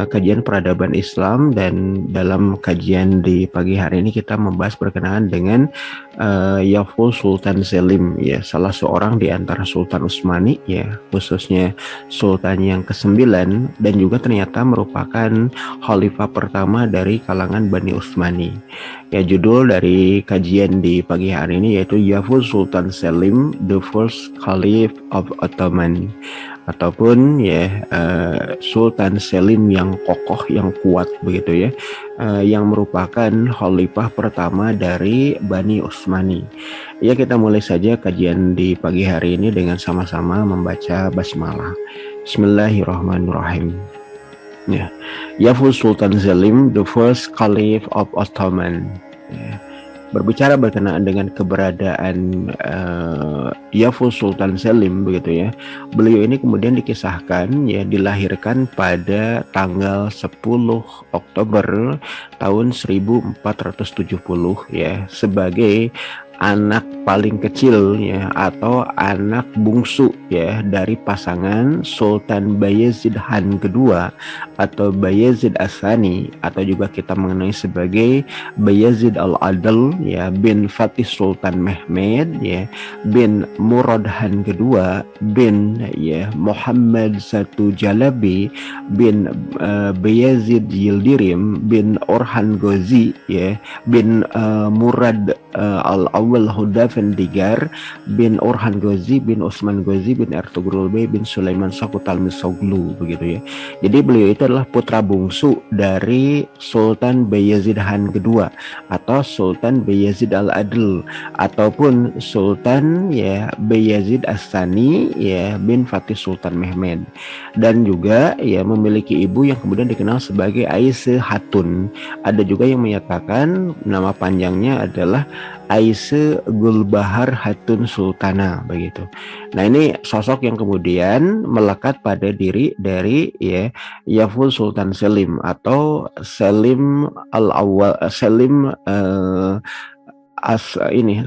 kajian peradaban Islam, dan dalam kajian di pagi hari ini kita membahas berkenaan dengan Yavuz Sultan Selim, ya, salah seorang di antara Sultan Utsmani, ya, khususnya Sultan yang ke-9, dan juga ternyata merupakan khalifah pertama dari kalangan Bani Utsmani. Ya, judul dari kajian di pagi hari ini yaitu Yavuz Sultan Selim, the First Caliph of Ottoman, ataupun ya Sultan Selim yang kokoh, yang kuat begitu ya, yang merupakan khalifah pertama dari Bani Utsmani. Ya, kita mulai saja kajian di pagi hari ini dengan sama-sama membaca basmalah. Bismillahirrahmanirrahim. Ya, Yavuz Sultan Selim, the First Caliph of Ottoman. Ya, berbicara berkenaan dengan keberadaan Yavuz Sultan Selim begitu ya. Beliau ini kemudian dikisahkan ya dilahirkan pada tanggal 10 Oktober tahun 1470 ya, sebagai anak paling kecil ya, atau anak bungsu ya, dari pasangan Sultan Bayezid Han kedua atau Bayezid As-Tsani, atau juga kita mengenai sebagai Bayezid Al-Adl ya, bin Fatih Sultan Mehmed ya, bin Murad Han kedua, bin ya Muhammad I Jalabi, bin Bayezid Yildirim, bin Orhan Ghazi ya, bin Murad Al-Awwal Hudavendigar, bin Orhan Ghazi, bin Utsman Ghazi, bin Ertugrul Bey, bin Sulaiman Sakutal Misoglu begitu ya. Jadi beliau itu adalah putra bungsu dari Sultan Bayezid Han kedua atau Sultan Bayezid Al-Adl, ataupun Sultan ya Bayezid As-Tsani ya bin Fatih Sultan Mehmed, dan juga ya memiliki ibu yang kemudian dikenal sebagai Aisyah Hatun. Ada juga yang menyatakan nama panjangnya adalah Aisyah Gulbahar Hatun Sultana begitu. Nah, ini sosok yang kemudian melekat pada diri dari ya Yavuz Sultan Selim atau Selim Al-Awwal, Selim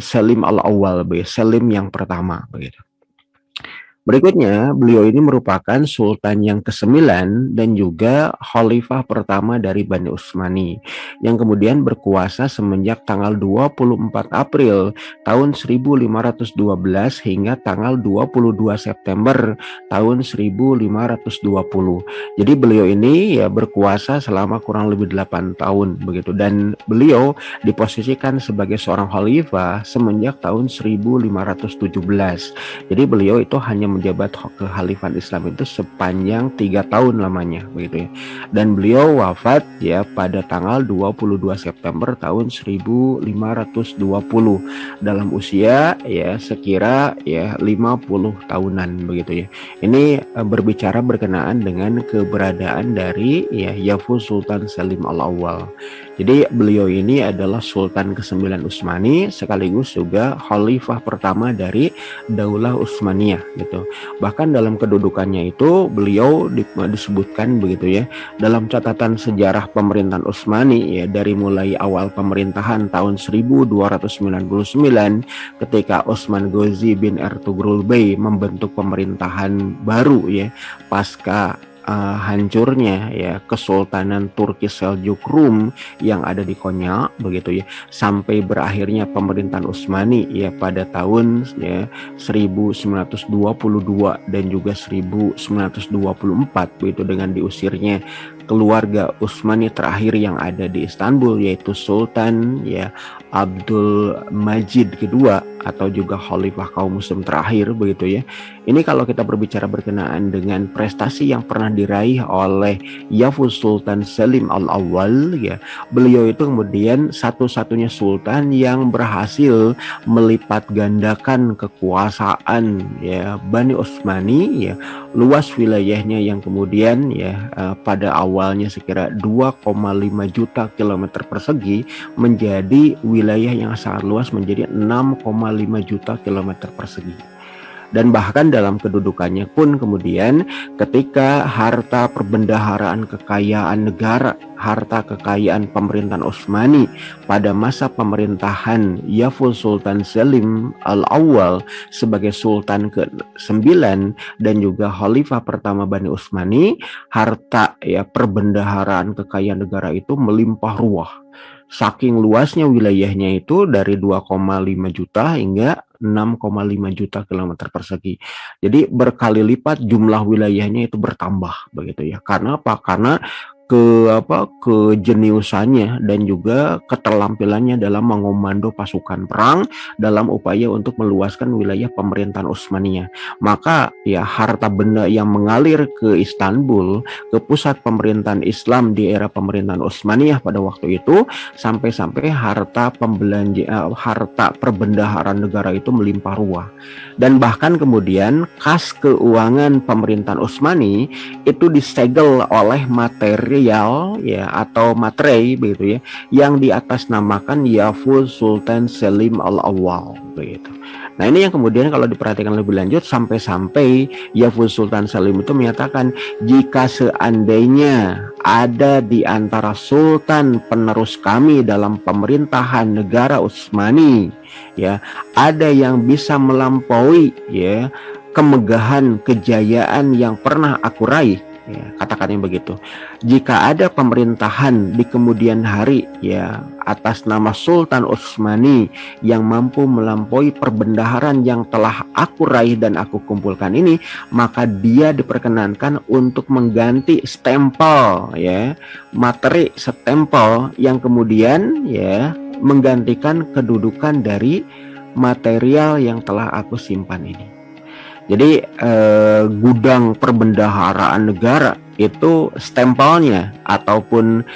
Selim Al-Awwal, Selim yang pertama begitu. Berikutnya, beliau ini merupakan Sultan yang ke-9 dan juga Khalifah pertama dari Bani Utsmani, yang kemudian berkuasa semenjak tanggal 24 April tahun 1512 hingga tanggal 22 September tahun 1520. Jadi beliau ini ya berkuasa selama kurang lebih 8 tahun begitu, dan beliau diposisikan sebagai seorang khalifah semenjak tahun 1517. Jadi beliau itu hanya menjabat kekhalifahan Islam itu sepanjang 3 tahun lamanya begitu ya. Dan beliau wafat ya pada tanggal 22 September tahun 1520 dalam usia ya sekira ya 50 tahunan begitu ya. Ini berbicara berkenaan dengan keberadaan dari ya Yavuz Sultan Selim Al-Awwal. Jadi beliau ini adalah Sultan ke-9 Utsmani sekaligus juga khalifah pertama dari Daulah Utsmaniyah gitu. Bahkan dalam kedudukannya itu beliau disebutkan begitu ya dalam catatan sejarah pemerintahan Utsmani ya, dari mulai awal pemerintahan tahun 1299 ketika Utsman Ghazi bin Ertugrul Bey membentuk pemerintahan baru ya pasca hancurnya ya Kesultanan Turki Seljuk Rum yang ada di Konya begitu ya, sampai berakhirnya pemerintahan Utsmani ya pada tahun ya 1922 dan juga 1924 begitu, dengan diusirnya keluarga Utsmani terakhir yang ada di Istanbul, yaitu Sultan ya Abdul Majid kedua atau juga khalifah kaum muslim terakhir begitu ya. Ini kalau kita berbicara berkenaan dengan prestasi yang pernah diraih oleh Yavuz Sultan Selim Al-Awwal ya, beliau itu kemudian satu-satunya sultan yang berhasil melipat gandakan kekuasaan ya Bani Utsmani ya, luas wilayahnya yang kemudian ya pada awalnya sekira 2,5 juta kilometer persegi menjadi wilayah yang sangat luas menjadi 6,5 juta kilometer persegi. Dan bahkan dalam kedudukannya pun kemudian ketika harta perbendaharaan kekayaan negara, harta kekayaan pemerintahan Utsmani pada masa pemerintahan Yavuz Sultan Selim Al-Awwal sebagai Sultan ke-9 dan juga Khalifah pertama Bani Utsmani, harta ya perbendaharaan kekayaan negara itu melimpah ruah. Saking luasnya wilayahnya itu dari 2,5 juta hingga 6,5 juta kilometer persegi. Jadi berkali lipat jumlah wilayahnya itu bertambah begitu ya. Karena apa? Karena kejeniusannya dan juga keterampilannya dalam mengomando pasukan perang dalam upaya untuk meluaskan wilayah pemerintahan Utsmaniyah. Maka ya harta benda yang mengalir ke Istanbul, ke pusat pemerintahan Islam di era pemerintahan Utsmaniyah pada waktu itu, sampai-sampai harta perbendaharaan negara itu melimpah ruah. Dan bahkan kemudian kas keuangan pemerintahan Utsmani itu disegel oleh material ya atau materai begitu ya yang diatasnamakan Yavuz Sultan Selim Al-Awwal begitu. Nah, ini yang kemudian kalau diperhatikan lebih lanjut sampai-sampai Yavuz Sultan Selim itu menyatakan jika seandainya ada di antara sultan penerus kami dalam pemerintahan negara Utsmani ya, ada yang bisa melampaui ya kemegahan kejayaan yang pernah aku raih ya, katakannya begitu. Jika ada pemerintahan di kemudian hari ya atas nama Sultan Utsmani yang mampu melampaui perbendaharaan yang telah aku raih dan aku kumpulkan ini, maka dia diperkenankan untuk mengganti stempel ya, materi stempel yang kemudian ya menggantikan kedudukan dari material yang telah aku simpan ini. Jadi gudang perbendaharaan negara itu stempelnya ataupun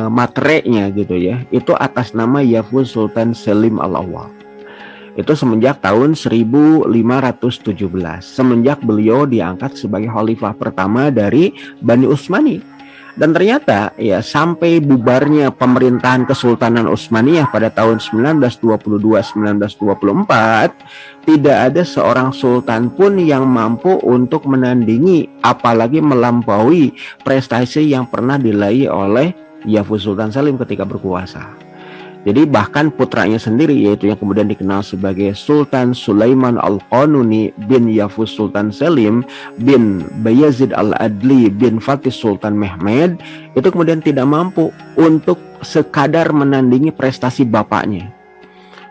materainya gitu ya, itu atas nama Yavuz Sultan Selim Al-Awwal. Itu semenjak tahun 1517, semenjak beliau diangkat sebagai khalifah pertama dari Bani Utsmani. Dan ternyata ya sampai bubarnya pemerintahan Kesultanan Utsmaniyah pada tahun 1922-1924 tidak ada seorang sultan pun yang mampu untuk menandingi apalagi melampaui prestasi yang pernah diraih oleh Yavuz Sultan Selim ketika berkuasa. Jadi bahkan putranya sendiri yaitu yang kemudian dikenal sebagai Sultan Sulaiman Al-Qanuni bin Yavuz Sultan Selim bin Bayazid Al-Adli bin Fatih Sultan Mehmed itu kemudian tidak mampu untuk sekadar menandingi prestasi bapaknya.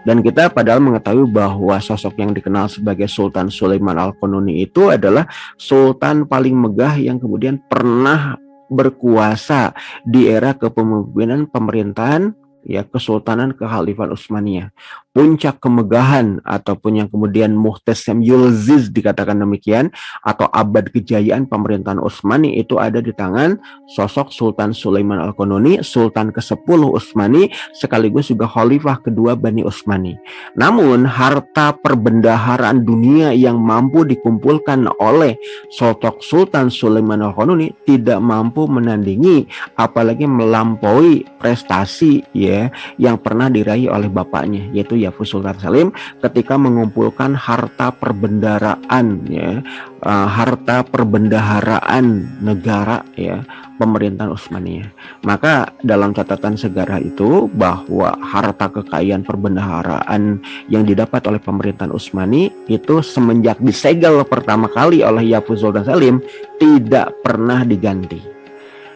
Dan kita padahal mengetahui bahwa sosok yang dikenal sebagai Sultan Sulaiman Al-Qanuni itu adalah sultan paling megah yang kemudian pernah berkuasa di era kepemimpinan pemerintahan ya Kesultanan Kekhalifahan Utsmaniyah. Puncak kemegahan ataupun yang kemudian Muhtasam Yulziz dikatakan demikian atau abad kejayaan pemerintahan Utsmani itu ada di tangan sosok Sultan Sulaiman Al-Qanuni, Sultan ke-10 Utsmani sekaligus juga khalifah kedua Bani Utsmani. Namun harta perbendaharaan dunia yang mampu dikumpulkan oleh sosok Sultan Sulaiman Al-Qanuni tidak mampu menandingi apalagi melampaui prestasi ya yang pernah diraih oleh bapaknya yaitu Yavuz Sultan Selim ketika mengumpulkan harta perbendaharaan ya, harta perbendaharaan negara ya pemerintahan Utsmaniyah. Maka dalam catatan sejarah itu bahwa harta kekayaan perbendaharaan yang didapat oleh pemerintahan Utsmani itu semenjak disegel pertama kali oleh Yavuz Sultan Selim tidak pernah diganti.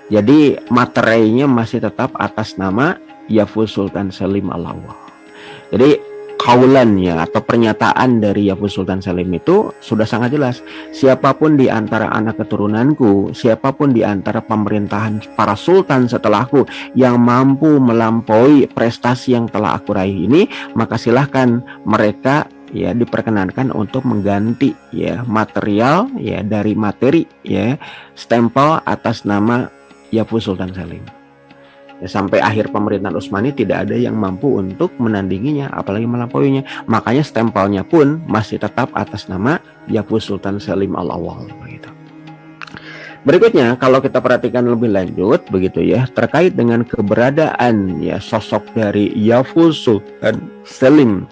Jadi materainya masih tetap atas nama Yavuz Sultan Selim Al-Awwal. Jadi kaulannya atau pernyataan dari Yavuz Sultan Selim itu sudah sangat jelas. Siapapun di antara anak keturunanku, siapapun di antara pemerintahan para sultan setelahku yang mampu melampaui prestasi yang telah aku raih ini, maka silahkan mereka ya diperkenankan untuk mengganti ya material ya dari materi ya stempel atas nama Yavuz Sultan Selim. Ya, sampai akhir pemerintahan Utsmani tidak ada yang mampu untuk menandinginya apalagi melampauinya. Makanya stempelnya pun masih tetap atas nama Yavuz Sultan Selim Al-Awwal begitu. Berikutnya kalau kita perhatikan lebih lanjut begitu ya terkait dengan keberadaan ya sosok dari Yavuz Sultan Selim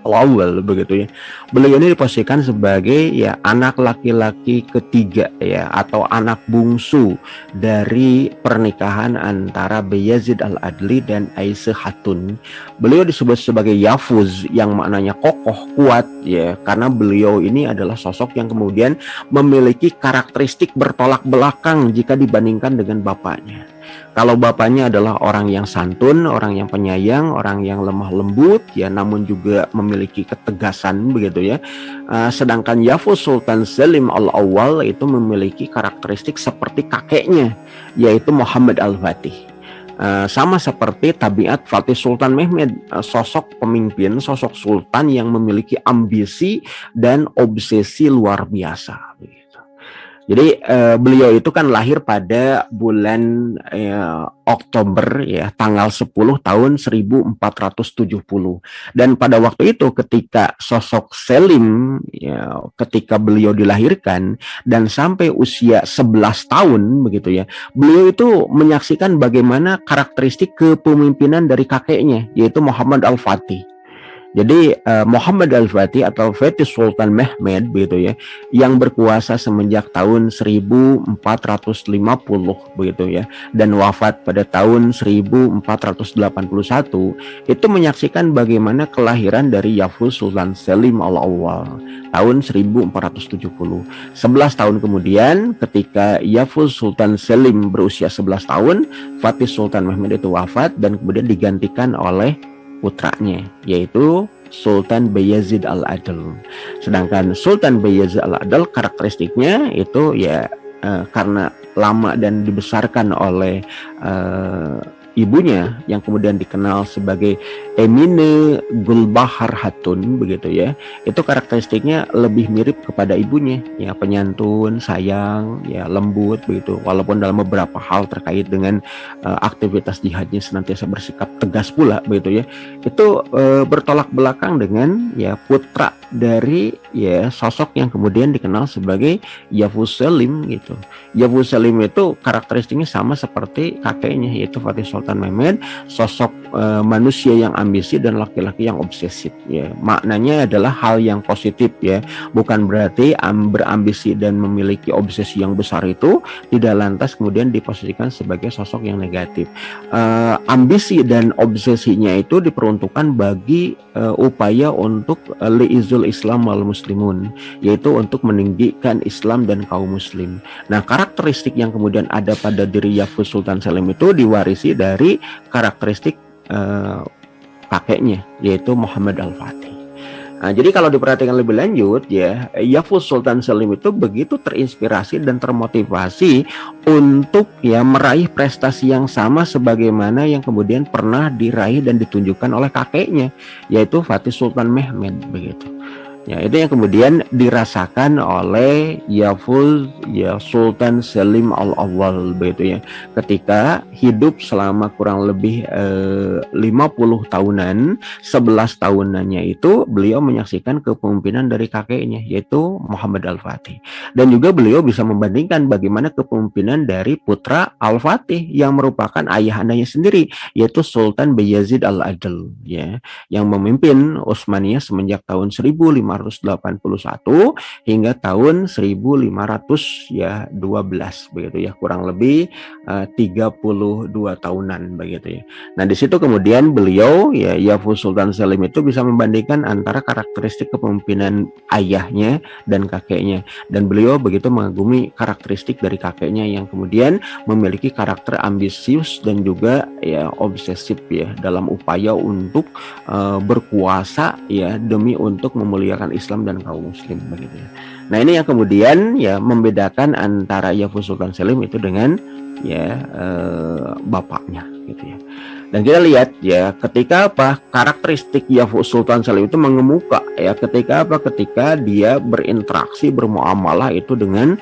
al-awwal begitu ya. Beliau ini diposisikan sebagai ya anak laki-laki ketiga ya, atau anak bungsu dari pernikahan antara Bayazid al-Adli dan Aisyah Hatun. Beliau disebut sebagai Yafuz yang maknanya kokoh, kuat ya, karena beliau ini adalah sosok yang kemudian memiliki karakteristik bertolak belakang jika dibandingkan dengan bapaknya. Kalau bapaknya adalah orang yang santun, orang yang penyayang, orang yang lemah lembut ya, namun juga memiliki ketegasan begitu ya. Sedangkan Yafuz Sultan Selim Al-Awwal itu memiliki karakteristik seperti kakeknya, yaitu Muhammad Al-Fatih. Sama seperti tabiat Fatih Sultan Mehmed, sosok pemimpin, sosok sultan yang memiliki ambisi dan obsesi luar biasa. Jadi beliau itu kan lahir pada bulan Oktober ya, tanggal 10 tahun 1470. Dan pada waktu itu ketika sosok Selim ya, ketika beliau dilahirkan dan sampai usia 11 tahun begitu ya, beliau itu menyaksikan bagaimana karakteristik kepemimpinan dari kakeknya, yaitu Muhammad Al-Fatih. Jadi Muhammad Al-Fatih atau Fatih Sultan Mehmed begitu ya, yang berkuasa semenjak tahun 1450 begitu ya, dan wafat pada tahun 1481, itu menyaksikan bagaimana kelahiran dari Yafuz Sultan Selim Al-Awwal tahun 1470. 11 tahun kemudian ketika Yafuz Sultan Selim berusia 11 tahun, Fatih Sultan Mehmed itu wafat dan kemudian digantikan oleh putranya, yaitu Sultan Bayazid Al-Adl. Sedangkan Sultan Bayazid Al-Adl karakteristiknya itu ya karena lama dan dibesarkan oleh ibunya yang kemudian dikenal sebagai Emine Gulbahar Hatun begitu ya. Itu karakteristiknya lebih mirip kepada ibunya ya, penyantun, sayang, ya lembut begitu. Walaupun dalam beberapa hal terkait dengan aktivitas jihadnya senantiasa bersikap tegas pula begitu ya. Itu bertolak belakang dengan ya putra dari ya sosok yang kemudian dikenal sebagai Yafuz Selim gitu. Yafuz Selim itu karakteristiknya sama seperti kakeknya, yaitu Fatih Sultan Mehmed, sosok manusia yang ambisi dan laki-laki yang obsesif ya. Maknanya adalah hal yang positif ya, bukan berarti berambisi dan memiliki obsesi yang besar itu tidak lantas kemudian diposisikan sebagai sosok yang negatif. Ambisi dan obsesinya itu diperuntukkan bagi upaya untuk liizul Islam wal muslimun, yaitu untuk meninggikan Islam dan kaum muslim. Nah, karakteristik yang kemudian ada pada diri Yafuz Sultan Selim itu diwarisi dari karakteristik kakeknya, yaitu Muhammad Al-Fatih. Nah, jadi kalau diperhatikan lebih lanjut ya, Yafuz Sultan Selim itu begitu terinspirasi dan termotivasi untuk ya meraih prestasi yang sama sebagaimana yang kemudian pernah diraih dan ditunjukkan oleh kakeknya, yaitu Fatih Sultan Mehmed begitu. Ya, itu yang kemudian dirasakan oleh Yafuz ya Sultan Selim Al-Awwal begitu ya. Ketika hidup selama kurang lebih 50 tahunan, 11 tahunannya itu beliau menyaksikan kepemimpinan dari kakeknya, yaitu Muhammad Al-Fatih. Dan juga beliau bisa membandingkan bagaimana kepemimpinan dari putra Al-Fatih yang merupakan ayahandanya sendiri, yaitu Sultan Bayazid Al-Adl ya, yang memimpin Utsmaniyah semenjak tahun 1581 hingga tahun 1512 begitu ya, kurang lebih 32 tahunan begitu ya. Nah, di situ kemudian beliau ya Yafuz Sultan Selim itu bisa membandingkan antara karakteristik kepemimpinan ayahnya dan kakeknya, dan beliau begitu mengagumi karakteristik dari kakeknya yang kemudian memiliki karakter ambisius dan juga ya obsesif ya dalam upaya untuk berkuasa ya demi untuk memuliakan Islam dan kaum muslim begitu ya. Nah, ini yang kemudian ya membedakan antara Yafuz Sultan Selim itu dengan ya bapaknya gitu ya. Dan kita lihat ya ketika apa karakteristik Yafuz Sultan Selim itu mengemuka ya, ketika dia berinteraksi bermuamalah itu dengan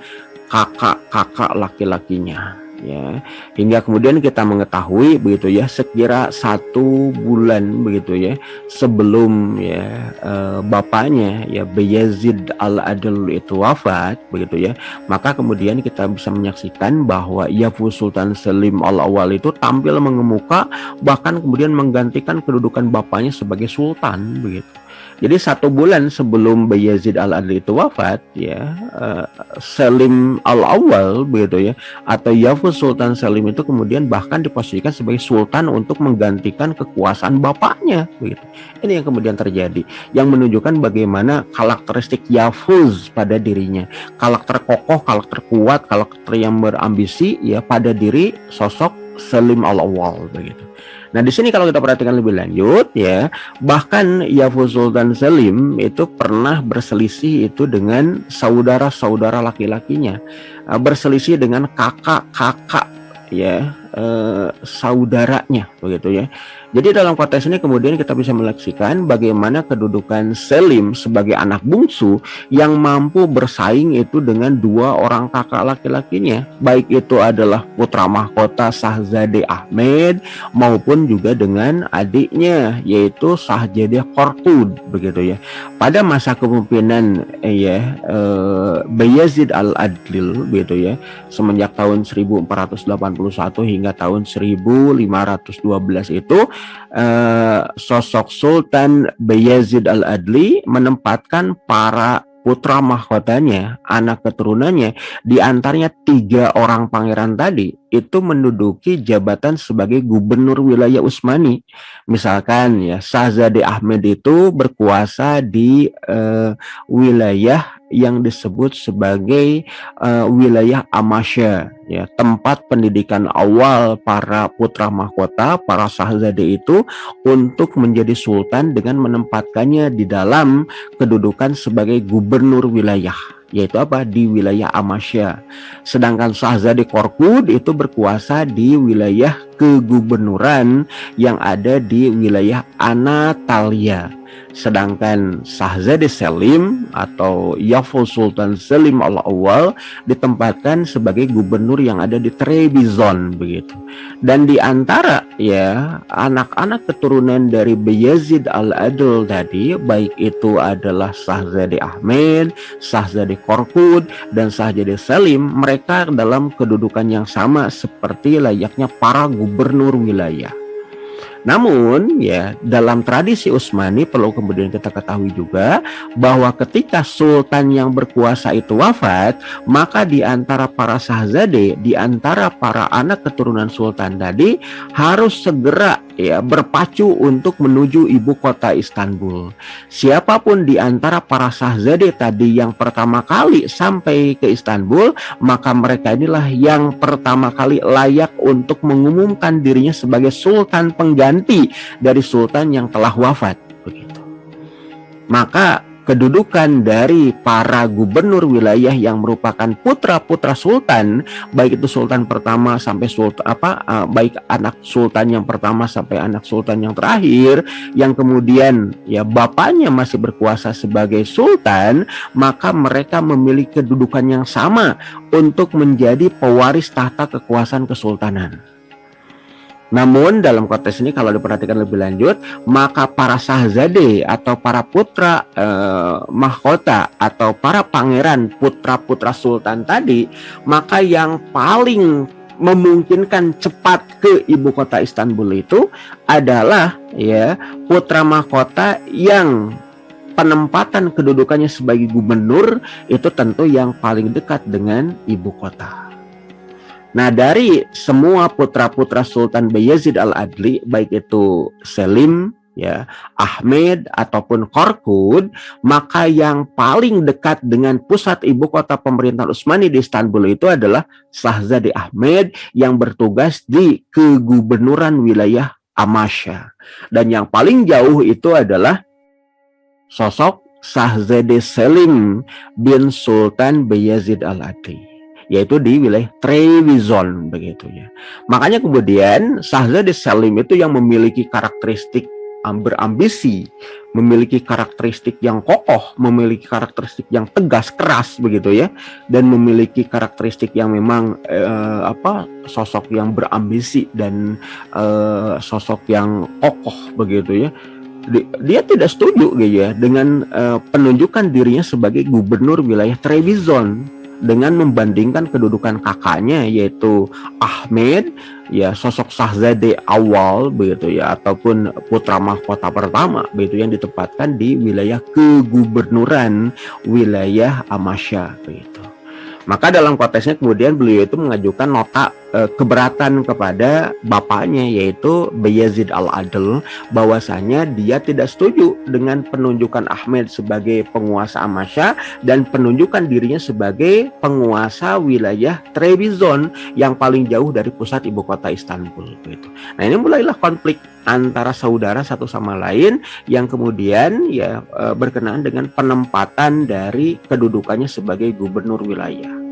kakak-kakak laki-lakinya ya, hingga kemudian kita mengetahui begitu ya, sekira 1 bulan begitu ya sebelum ya bapaknya ya Bayazid Al-Adl itu wafat begitu ya, maka kemudian kita bisa menyaksikan bahwa Yafuz Sultan Selim Al-Awwal itu tampil mengemuka, bahkan kemudian menggantikan kedudukan bapaknya sebagai sultan begitu. Jadi 1 bulan sebelum Bayezid Al-Adli itu wafat, ya, Selim Al-Awwal begitu ya, atau Yavuz Sultan Selim itu kemudian bahkan diposisikan sebagai sultan untuk menggantikan kekuasaan bapaknya begitu. Ini yang kemudian terjadi, yang menunjukkan bagaimana karakteristik Yavuz pada dirinya, karakter kokoh, karakter kuat, karakter yang berambisi ya pada diri sosok Selim Al-Awwal begitu. Nah, di sini kalau kita perhatikan lebih lanjut ya, bahkan Yavuz Sultan Selim itu pernah berselisih itu dengan saudara-saudara laki-lakinya, berselisih dengan kakak-kakak ya, saudaranya begitu ya. Jadi dalam konteks ini kemudian kita bisa meleksikan bagaimana kedudukan Selim sebagai anak bungsu yang mampu bersaing itu dengan 2 orang kakak laki-lakinya, baik itu adalah putra mahkota Shahzade Ahmed maupun juga dengan adiknya yaitu Shahzade Korkut begitu ya. Pada masa kepemimpinan Bayezid Al-Adil begitu ya, semenjak tahun 1481 hingga tahun 1512 itu sosok Sultan Bayezid Al-Adli menempatkan para putra mahkotanya, anak keturunannya, di antaranya 3 orang pangeran tadi itu menduduki jabatan sebagai gubernur wilayah Utsmani. Misalkan ya, Shahzade Ahmed itu berkuasa di wilayah yang disebut sebagai wilayah Amasya ya, tempat pendidikan awal para putra mahkota, para Shahzade itu untuk menjadi sultan dengan menempatkannya di dalam kedudukan sebagai gubernur wilayah, yaitu apa, di wilayah Amasya. Sedangkan Shahzade Korkut itu berkuasa di wilayah kegubernuran yang ada di wilayah Anatolia. Sedangkan Shahzade Selim atau Yavuz Sultan Selim Al-Awwal ditempatkan sebagai gubernur yang ada di Trebizond begitu. Dan di antara ya anak-anak keturunan dari Bayezid Al-Adil tadi, baik itu adalah Shahzade Ahmed, Shahzade Korkut dan Shahzade Selim, mereka dalam kedudukan yang sama seperti layaknya para gubernur wilayah. Namun ya, dalam tradisi Utsmani perlu kemudian kita ketahui juga bahwa ketika sultan yang berkuasa itu wafat, maka di antara para Shahzade, di antara para anak keturunan sultan tadi harus segera ya berpacu untuk menuju ibu kota Istanbul. Siapapun di antara para Shahzade tadi yang pertama kali sampai ke Istanbul, maka mereka inilah yang pertama kali layak untuk mengumumkan dirinya sebagai sultan pengganti dari sultan yang telah wafat begitu. Maka kedudukan dari para gubernur wilayah yang merupakan putra-putra sultan, baik itu sultan pertama sampai sultan baik anak sultan yang pertama sampai anak sultan yang terakhir, yang kemudian ya bapaknya masih berkuasa sebagai sultan, maka mereka memiliki kedudukan yang sama untuk menjadi pewaris tahta kekuasaan kesultanan. Namun dalam konteks ini kalau diperhatikan lebih lanjut, maka para Shahzade atau para putra mahkota atau para pangeran putra-putra sultan tadi, maka yang paling memungkinkan cepat ke ibu kota Istanbul itu adalah ya putra mahkota yang penempatan kedudukannya sebagai gubernur itu tentu yang paling dekat dengan ibu kota. Nah, dari semua putra-putra Sultan Bayezid Al-Adli, baik itu Selim, ya, Ahmed ataupun Korkut, maka yang paling dekat dengan pusat ibu kota pemerintahan Utsmani di Istanbul itu adalah Shahzade Ahmed yang bertugas di kegubernuran wilayah Amasya. Dan yang paling jauh itu adalah sosok Shahzade Selim bin Sultan Bayezid Al-Adli, yaitu di wilayah Trebizond begitu ya. Makanya kemudian Shahzade Selim itu yang memiliki karakteristik berambisi, memiliki karakteristik yang kokoh, memiliki karakteristik yang tegas, keras begitu ya, dan memiliki karakteristik yang memang sosok yang berambisi dan sosok yang kokoh begitu ya. Dia tidak setuju gitu ya dengan penunjukan dirinya sebagai gubernur wilayah Trebizond. dengan membandingkan kedudukan kakaknya yaitu Ahmed, ya sosok Shahzade awal begitu ya, ataupun putra mahkota pertama begitu yang ditempatkan di wilayah kegubernuran wilayah Amasya begitu. Maka dalam konteksnya kemudian beliau itu mengajukan nota keberatan kepada bapaknya yaitu Bayezid Al-Adl, bahwasanya dia tidak setuju dengan penunjukan Ahmed sebagai penguasa Amasya dan penunjukan dirinya sebagai penguasa wilayah Trebizond yang paling jauh dari pusat ibu kota Istanbul gitu. Nah, ini mulailah konflik antara saudara satu sama lain yang kemudian ya berkenaan dengan penempatan dari kedudukannya sebagai gubernur wilayah.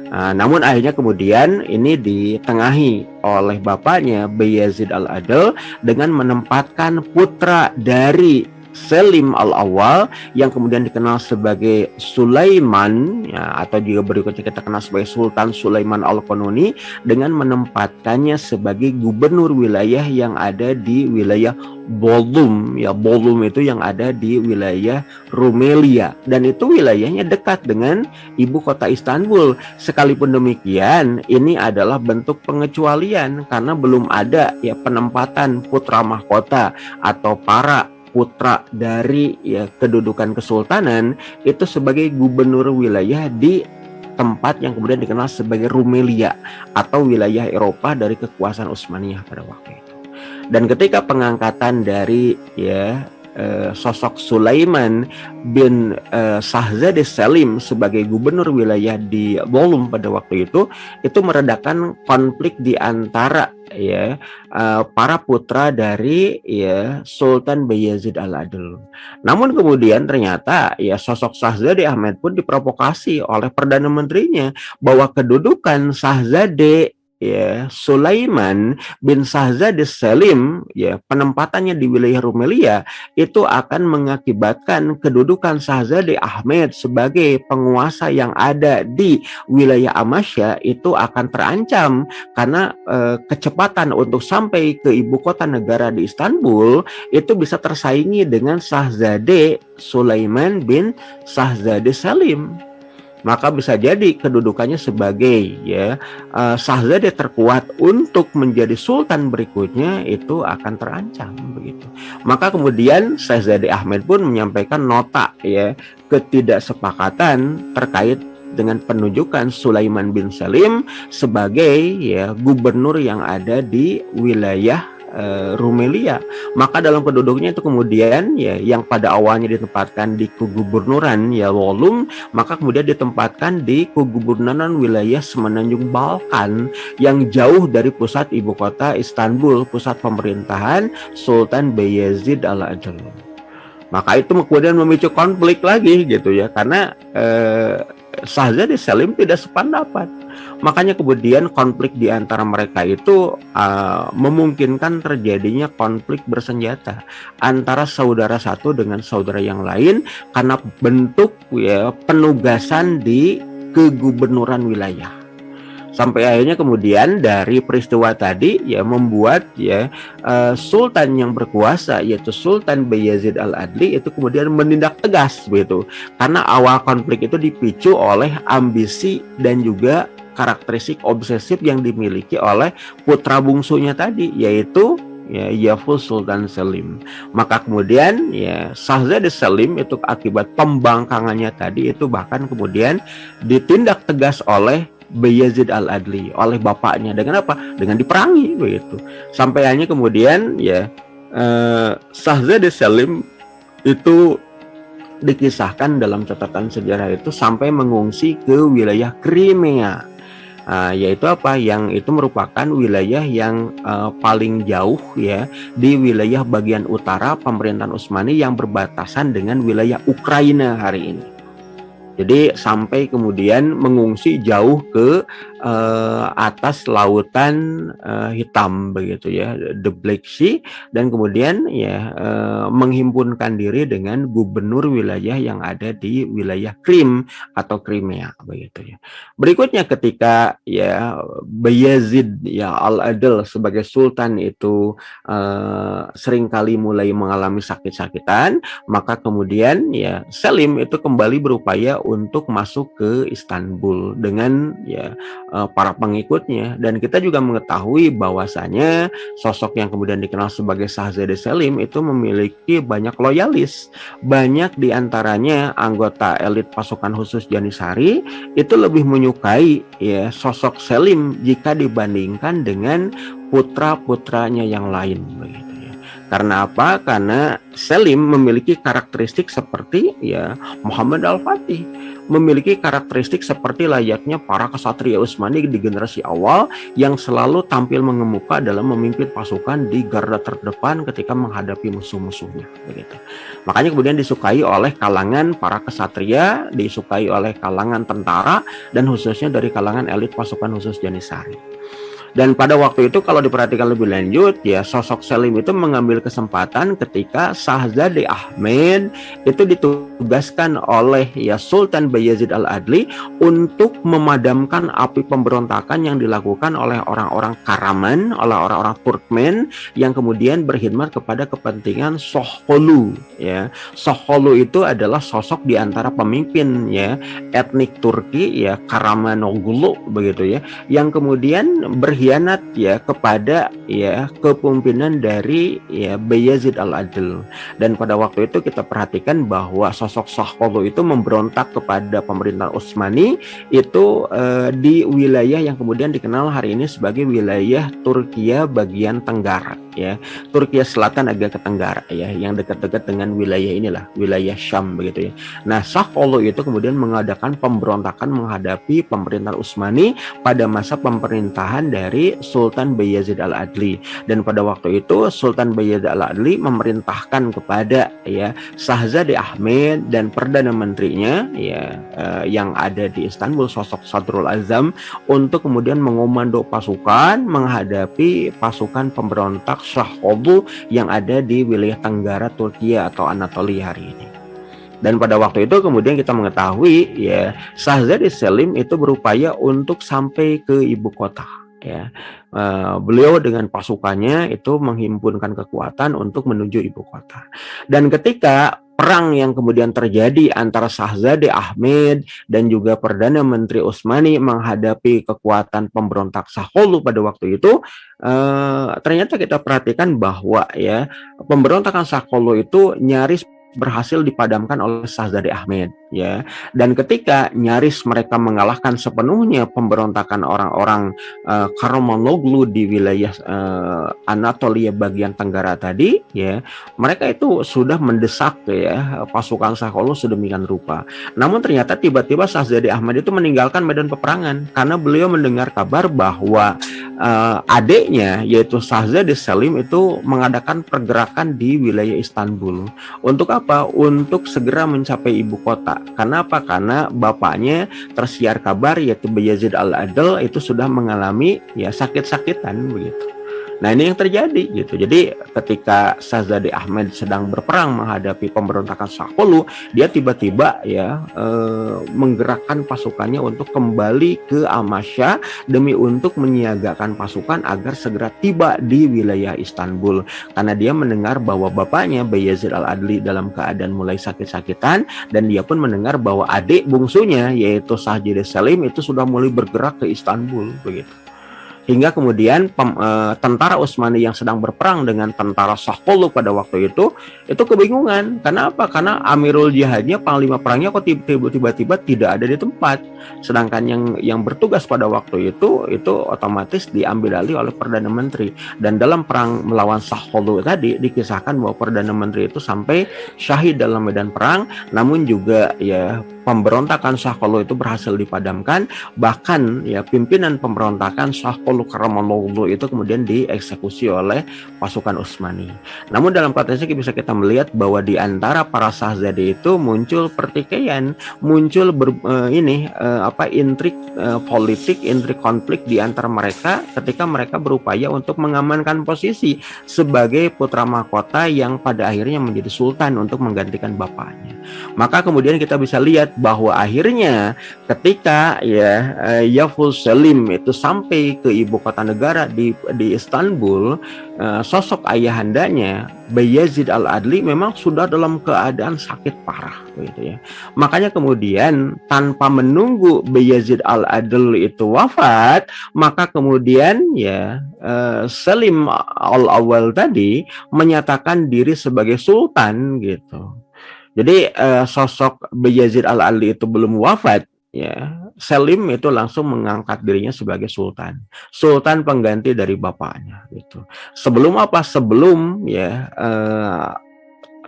Namun akhirnya kemudian ini ditengahi oleh bapaknya Bayezid Al-Adl dengan menempatkan putra dari Selim Al-Awwal yang kemudian dikenal sebagai Sulaiman ya, atau juga berikutnya kita kenal sebagai Sultan Sulaiman Al-Qanuni, dengan menempatkannya sebagai gubernur wilayah yang ada di wilayah Bodrum ya. Bodrum itu yang ada di wilayah Rumelia dan itu wilayahnya dekat dengan ibu kota Istanbul. Sekalipun demikian, ini adalah bentuk pengecualian karena belum ada ya penempatan putra mahkota atau para putra dari ya kedudukan kesultanan itu sebagai gubernur wilayah di tempat yang kemudian dikenal sebagai Rumelia atau wilayah Eropa dari kekuasaan Utsmaniyah pada waktu itu. Dan ketika pengangkatan dari ya sosok Sulaiman bin Shahzade Selim sebagai gubernur wilayah di Bodrum pada waktu itu meredakan konflik di antara ya para putra dari ya Sultan Bayezid Al-Adl. Namun kemudian ternyata ya sosok Shahzade Ahmed pun diprovokasi oleh perdana menterinya bahwa kedudukan Shahzade ya Sulaiman bin Shahzade Selim ya penempatannya di wilayah Rumelia itu akan mengakibatkan kedudukan Shahzade Ahmed sebagai penguasa yang ada di wilayah Amasya itu akan terancam karena kecepatan untuk sampai ke ibu kota negara di Istanbul itu bisa tersaingi dengan Shahzade Sulaiman bin Shahzade Selim. Maka bisa jadi kedudukannya sebagai ya Shahzade terkuat untuk menjadi sultan berikutnya itu akan terancam begitu. Maka kemudian Shahzade Ahmed pun menyampaikan nota ya ketidaksepakatan terkait dengan penunjukan Sulaiman bin Selim sebagai ya gubernur yang ada di wilayah Rumelia. Maka dalam keduduknya itu kemudian ya yang pada awalnya ditempatkan di kegubernuran ya Bodrum, maka kemudian ditempatkan di kegubernuran wilayah Semenanjung Balkan yang jauh dari pusat ibu kota Istanbul, pusat pemerintahan Sultan Bayezid Al-Adl. Maka itu kemudian memicu konflik lagi gitu ya, karena Shahzade Selim tidak sependapat. Makanya kemudian konflik di antara mereka itu memungkinkan terjadinya konflik bersenjata antara saudara satu dengan saudara yang lain karena bentuk ya penugasan di kegubernuran wilayah. Sampai akhirnya kemudian dari peristiwa tadi ya membuat ya sultan yang berkuasa yaitu Sultan Bayezid Al-Adli itu kemudian menindak tegas begitu. Karena awal konflik itu dipicu oleh ambisi dan juga karakteristik obsesif yang dimiliki oleh putra bungsunya tadi yaitu ya Yavuz Sultan Selim. Maka kemudian ya Shahzade Selim itu akibat pembangkangannya tadi itu bahkan kemudian ditindak tegas oleh Bayezid Al-Adli oleh bapaknya dengan apa? Dengan diperangi begitu. Sampai hanya kemudian ya Shahzade Selim itu dikisahkan dalam catatan sejarah itu sampai mengungsi ke wilayah Crimea. Yaitu apa? Yang itu merupakan wilayah yang paling jauh ya di wilayah bagian utara pemerintahan Utsmani yang berbatasan dengan wilayah Ukraina hari ini. Jadi sampai kemudian mengungsi jauh ke atas lautan hitam begitu ya, the Black Sea, dan kemudian ya menghimpunkan diri dengan gubernur wilayah yang ada di wilayah Krim atau Crimea begitu ya. Berikutnya ketika ya Bayezid ya Al-Adil sebagai sultan itu seringkali mulai mengalami sakit-sakitan, maka kemudian ya Selim itu kembali berupaya untuk masuk ke Istanbul dengan ya para pengikutnya. Dan kita juga mengetahui bahwasanya sosok yang kemudian dikenal sebagai Shahzade Selim itu memiliki banyak loyalis. Banyak diantaranya anggota elit pasukan khusus Janisari itu lebih menyukai ya sosok Selim jika dibandingkan dengan putra-putranya yang lain begitu ya. Karena apa? Karena Selim memiliki karakteristik seperti ya Muhammad Al-Fatih, memiliki karakteristik seperti layaknya para kesatria Utsmani di generasi awal yang selalu tampil mengemuka dalam memimpin pasukan di garda terdepan ketika menghadapi musuh-musuhnya begitu. Makanya kemudian disukai oleh kalangan para kesatria, disukai oleh kalangan tentara, dan khususnya dari kalangan elit pasukan khusus Janisari. Dan pada waktu itu kalau diperhatikan lebih lanjut ya, sosok Selim itu mengambil kesempatan ketika Shahzade Ahmed itu ditugaskan oleh ya Sultan Bayezid Al-Adli untuk memadamkan api pemberontakan yang dilakukan oleh orang-orang Karaman, oleh orang-orang Turkmen yang kemudian berkhidmat kepada kepentingan Sogholu ya. Sogholu itu adalah sosok di antara pemimpin ya etnik Turki ya, Karamanoglu begitu ya, yang kemudian berkhianat ya kepada ya kepemimpinan dari ya Bayezid Al-Adil. Dan pada waktu itu kita perhatikan bahwa sosok Sogholu itu memberontak kepada pemerintah Utsmani itu di wilayah yang kemudian dikenal hari ini sebagai wilayah Turkiya bagian tenggara ya. Turkiya selatan agak ke tenggara ya, yang dekat-dekat dengan wilayah inilah, wilayah Syam begitu ya. Nah, Sogholu itu kemudian mengadakan pemberontakan menghadapi pemerintah Utsmani pada masa pemerintahan dari Sultan Bayezid Al-Adli. Dan pada waktu itu Sultan Bayezid Al-Adli memerintahkan kepada ya Shahzade Ahmed dan perdana menterinya ya yang ada di Istanbul, sosok Sadrul Azam, untuk kemudian mengomando pasukan menghadapi pasukan pemberontak Sogholu yang ada di wilayah tenggara Turkiya atau Anatolia hari ini. Dan pada waktu itu kemudian kita mengetahui ya Shahzade Selim itu berupaya untuk sampai ke ibu kota ya. Beliau dengan pasukannya itu menghimpunkan kekuatan untuk menuju ibu kota. Dan ketika perang yang kemudian terjadi antara Shahzade Ahmed dan juga Perdana Menteri Utsmani menghadapi kekuatan pemberontak Sogholu pada waktu itu, ternyata kita perhatikan bahwa ya pemberontakan Sogholu itu nyaris berhasil dipadamkan oleh Shahzade Ahmed ya. Dan ketika nyaris mereka mengalahkan sepenuhnya pemberontakan orang-orang Karamanoglu di wilayah Anatolia bagian tenggara tadi ya, mereka itu sudah mendesak ya pasukan Sogholu sedemikian rupa. Namun ternyata tiba-tiba Shahzade Ahmed itu meninggalkan medan peperangan karena beliau mendengar kabar bahwa adiknya yaitu Shahzade Selim itu mengadakan pergerakan di wilayah Istanbul. Untuk apa? Untuk segera mencapai ibu kota. Karena apa? Karena bapaknya tersiar kabar yaitu Bayezid Al-Adil itu sudah mengalami ya sakit-sakitan begitu. Nah, ini yang terjadi gitu. Jadi ketika Shahzade Ahmed sedang berperang menghadapi pemberontakan Sogholu, dia tiba-tiba ya menggerakkan pasukannya untuk kembali ke Amasya demi untuk menyiagakan pasukan agar segera tiba di wilayah Istanbul. Karena dia mendengar bahwa bapaknya Bayezid Al-Adli dalam keadaan mulai sakit-sakitan, dan dia pun mendengar bahwa adik bungsunya yaitu Shahzade Selim itu sudah mulai bergerak ke Istanbul begitu. Hingga kemudian tentara Utsmani yang sedang berperang dengan tentara Sogholu pada waktu itu kebingungan. Karena apa? Karena Amirul Jihadnya, panglima perangnya kok tiba-tiba tidak ada di tempat. Sedangkan yang bertugas pada waktu itu otomatis diambil alih oleh Perdana Menteri. Dan dalam perang melawan Sogholu tadi dikisahkan bahwa Perdana Menteri itu sampai syahid dalam medan perang, namun juga ya pemberontakan Sogholu itu berhasil dipadamkan. Bahkan ya pimpinan pemberontakan Sogholu Rasulullah karramallahu itu kemudian dieksekusi oleh pasukan Utsmani. Namun dalam konteks ini bisa kita melihat bahwa di antara para Shahzade itu muncul pertikaian, muncul intrik politik, intrik konflik di antara mereka ketika mereka berupaya untuk mengamankan posisi sebagai putra mahkota yang pada akhirnya menjadi sultan untuk menggantikan bapaknya. Maka kemudian kita bisa lihat bahwa akhirnya ketika Yavuz Selim itu sampai ke ibu kota negara di Istanbul, sosok ayahandanya Bayezid Al-Adli memang sudah dalam keadaan sakit parah gitu ya. Makanya kemudian tanpa menunggu Bayezid Al-Adli itu wafat, maka kemudian Selim Al-Awwal tadi menyatakan diri sebagai sultan gitu. Jadi sosok Bayezid Al-Adli itu belum wafat, Selim itu langsung mengangkat dirinya sebagai sultan pengganti dari bapaknya gitu. Sebelum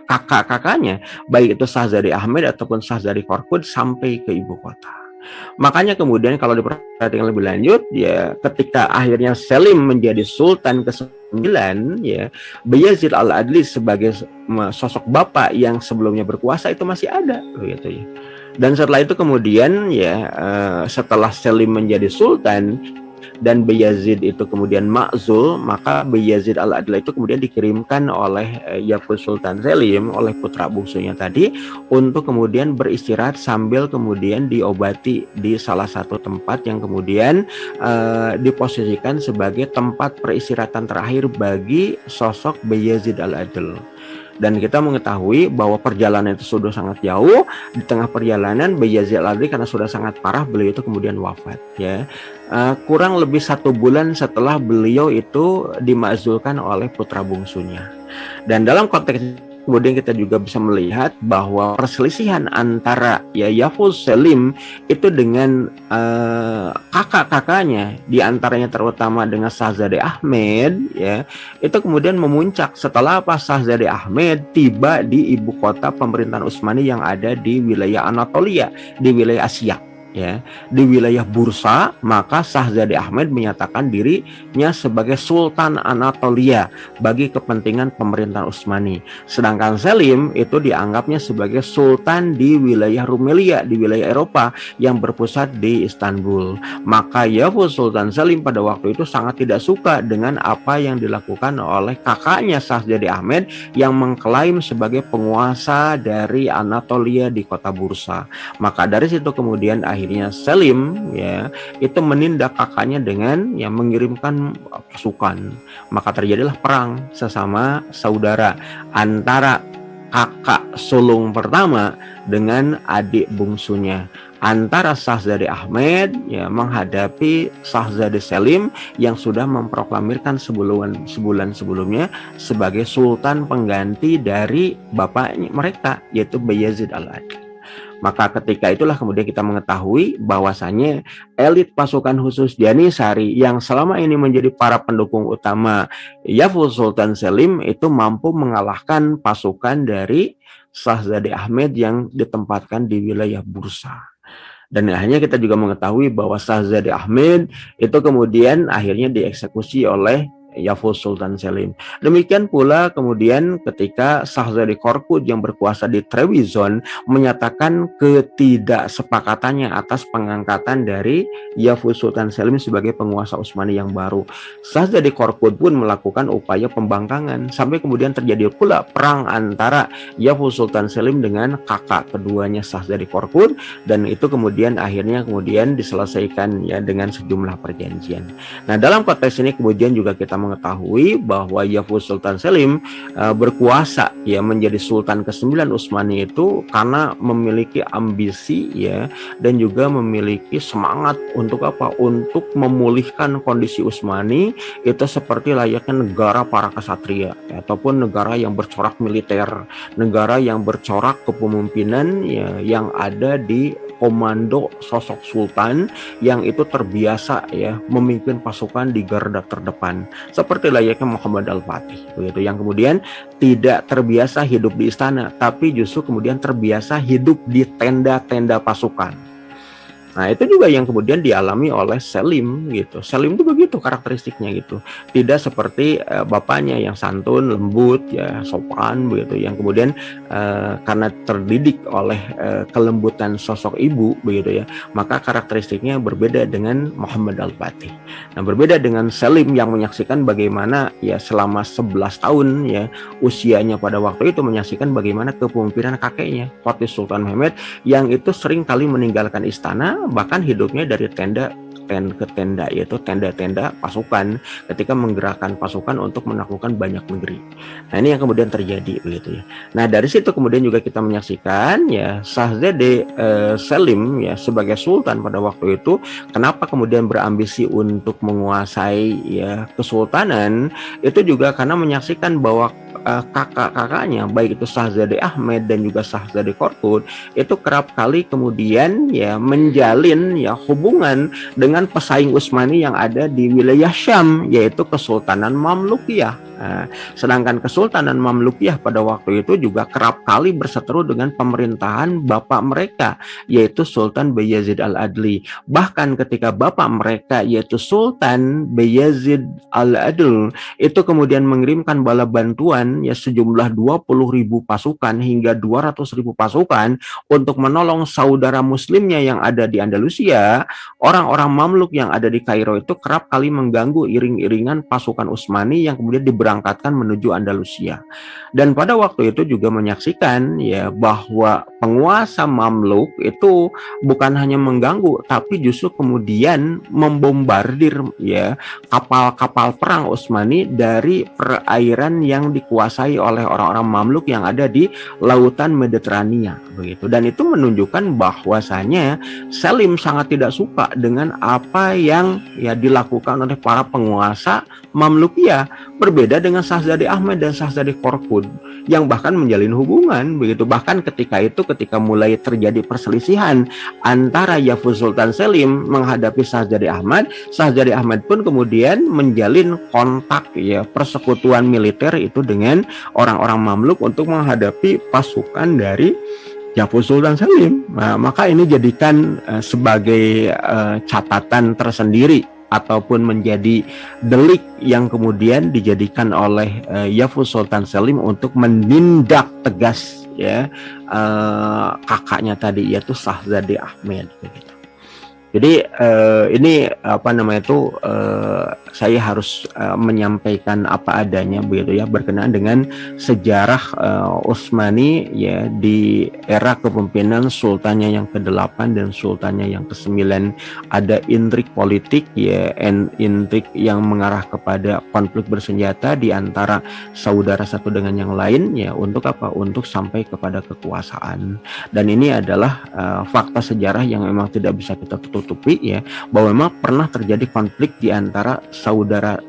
kakak-kakaknya, baik itu Shahzade Ahmed ataupun Shahzade Korkut sampai ke ibu kota. Makanya kemudian kalau diperhatikan lebih lanjut, ketika akhirnya Selim menjadi sultan ke-9, Bayezid Al-Adli sebagai sosok bapak yang sebelumnya berkuasa itu masih ada gitu ya. Dan setelah itu kemudian setelah Selim menjadi sultan dan Bayezid itu kemudian makzul, maka Bayezid Al-Adli itu kemudian dikirimkan oleh Yavuz Sultan Selim, oleh putra bungsunya tadi, untuk kemudian beristirahat sambil kemudian diobati di salah satu tempat yang kemudian diposisikan sebagai tempat peristirahatan terakhir bagi sosok Bayezid Al-Adli. Dan kita mengetahui bahwa perjalanan itu sudah sangat jauh. Di tengah perjalanan Bayezid Al-Adli karena sudah sangat parah, beliau itu kemudian wafat kurang lebih 1 bulan setelah beliau itu dimakzulkan oleh putra bungsunya. Dan dalam konteks kemudian kita juga bisa melihat bahwa perselisihan antara Yavuz Selim itu dengan kakak-kakaknya, diantaranya terutama dengan Shahzade Ahmed, itu kemudian memuncak setelah Shahzade Ahmed tiba di ibu kota pemerintahan Utsmani yang ada di wilayah Anatolia, di wilayah Asia. Di wilayah Bursa, maka Shahzade Ahmed menyatakan dirinya sebagai Sultan Anatolia bagi kepentingan pemerintahan Utsmani. Sedangkan Selim itu dianggapnya sebagai Sultan di wilayah Rumelia, di wilayah Eropa yang berpusat di Istanbul. Maka Yavuz Sultan Selim pada waktu itu sangat tidak suka dengan apa yang dilakukan oleh kakaknya Shahzade Ahmed yang mengklaim sebagai penguasa dari Anatolia di kota Bursa. Maka dari situ kemudian akhirnya Selim itu menindak kakaknya dengan mengirimkan pasukan. Maka terjadilah perang sesama saudara antara kakak sulung pertama dengan adik bungsunya, antara Shahzade Ahmed menghadapi Shahzade Selim yang sudah memproklamirkan sebulan sebelumnya sebagai sultan pengganti dari bapaknya mereka, yaitu Bayezid Al-Adli. Maka ketika itulah kemudian kita mengetahui bahwasanya elit pasukan khusus Janisari yang selama ini menjadi para pendukung utama Yavuz Sultan Selim itu mampu mengalahkan pasukan dari Shahzade Ahmed yang ditempatkan di wilayah Bursa. Dan akhirnya kita juga mengetahui bahwa Shahzade Ahmed itu kemudian akhirnya dieksekusi oleh Yavuz Sultan Selim. Demikian pula kemudian ketika Shahzade Korkut yang berkuasa di Trebizond menyatakan ketidaksepakatannya atas pengangkatan dari Yavuz Sultan Selim sebagai penguasa Utsmani yang baru. Shahzade Korkut pun melakukan upaya pembangkangan sampai kemudian terjadi pula perang antara Yavuz Sultan Selim dengan kakak keduanya Shahzade Korkut, dan itu kemudian akhirnya diselesaikan dengan sejumlah perjanjian. Nah, dalam konteks ini kemudian juga kita mengetahui bahwa Yavuz Sultan Selim berkuasa menjadi Sultan ke-9 Utsmani itu karena memiliki ambisi dan juga memiliki semangat untuk apa? Untuk memulihkan kondisi Utsmani itu seperti layaknya negara para kesatria ataupun negara yang bercorak militer, negara yang bercorak kepemimpinan yang ada di komando sosok sultan yang itu terbiasa memimpin pasukan di garda terdepan, seperti layaknya Muhammad Al-Fatih begitu, yang kemudian tidak terbiasa hidup di istana tapi justru kemudian terbiasa hidup di tenda-tenda pasukan. Nah, itu juga yang kemudian dialami oleh Selim gitu. Selim itu begitu karakteristiknya gitu. Tidak seperti bapaknya yang santun, lembut, ya sopan begitu. Yang kemudian karena terdidik oleh kelembutan sosok ibu begitu ya, maka karakteristiknya berbeda dengan Muhammad Al-Fatih. Nah, berbeda dengan Selim yang menyaksikan bagaimana ya selama 11 tahun ya usianya pada waktu itu menyaksikan bagaimana kepemimpinan kakeknya Fatih Sultan Mehmed yang itu sering kali meninggalkan istana, bahkan hidupnya dari tenda ke tenda, yaitu tenda-tenda pasukan ketika menggerakkan pasukan untuk menaklukkan banyak negeri. Nah, ini yang kemudian terjadi begitu ya. Nah, dari situ kemudian juga kita menyaksikan ya Shahzade Selim ya sebagai sultan pada waktu itu kenapa kemudian berambisi untuk menguasai ya kesultanan, itu juga karena menyaksikan bahwa kakak-kakaknya baik itu Shahzade Ahmed dan juga Shahzade Korkut itu kerap kali kemudian ya menjalin ya hubungan dengan pesaing Utsmani yang ada di wilayah Syam, yaitu Kesultanan Mamlukiyah. Nah, sedangkan Kesultanan Mamlukiyah pada waktu itu juga kerap kali berseteru dengan pemerintahan bapak mereka, yaitu Sultan Bayezid Al-Adli. Bahkan ketika bapak mereka yaitu Sultan Bayezid Al-Adl itu kemudian mengirimkan bala bantuan ya sejumlah 20.000 pasukan hingga 200.000 pasukan untuk menolong saudara muslimnya yang ada di Andalusia, orang-orang Mamluk yang ada di Kairo itu kerap kali mengganggu iring-iringan pasukan Utsmani yang kemudian diberangkatkan menuju Andalusia. Dan pada waktu itu juga menyaksikan ya bahwa penguasa Mamluk itu bukan hanya mengganggu tapi justru kemudian membombardir ya kapal-kapal perang Utsmani dari perairan yang dikuasai oleh orang-orang Mamluk yang ada di lautan Mediterania begitu. Dan itu menunjukkan bahwasanya Selim sangat tidak suka dengan apa yang ya dilakukan oleh para penguasa Mamlukiyah, berbeda dengan Shahzade Ahmed dan Shahzade Korkut yang bahkan menjalin hubungan begitu. Bahkan ketika mulai terjadi perselisihan antara Yavuz Sultan Selim menghadapi Shahzade Ahmad pun kemudian menjalin kontak ya persekutuan militer itu dengan orang-orang Mamluk untuk menghadapi pasukan dari Yavuz Sultan Selim. Nah, maka ini jadikan sebagai catatan tersendiri ataupun menjadi delik yang kemudian dijadikan oleh Yavuz Sultan Selim untuk menindak tegas ya kakaknya tadi yaitu Shahzade Ahmed begitu. Jadi ini apa namanya itu saya harus menyampaikan apa adanya begitu ya berkenaan dengan sejarah Utsmani ya di era kepemimpinan sultannya yang ke-8 dan sultannya yang ke-9. Ada intrik politik ya intrik yang mengarah kepada konflik bersenjata di antara saudara satu dengan yang lain ya untuk apa? Untuk sampai kepada kekuasaan. Dan ini adalah fakta sejarah yang memang tidak bisa kita tutupi ya, bahwa memang pernah terjadi konflik di antara saudara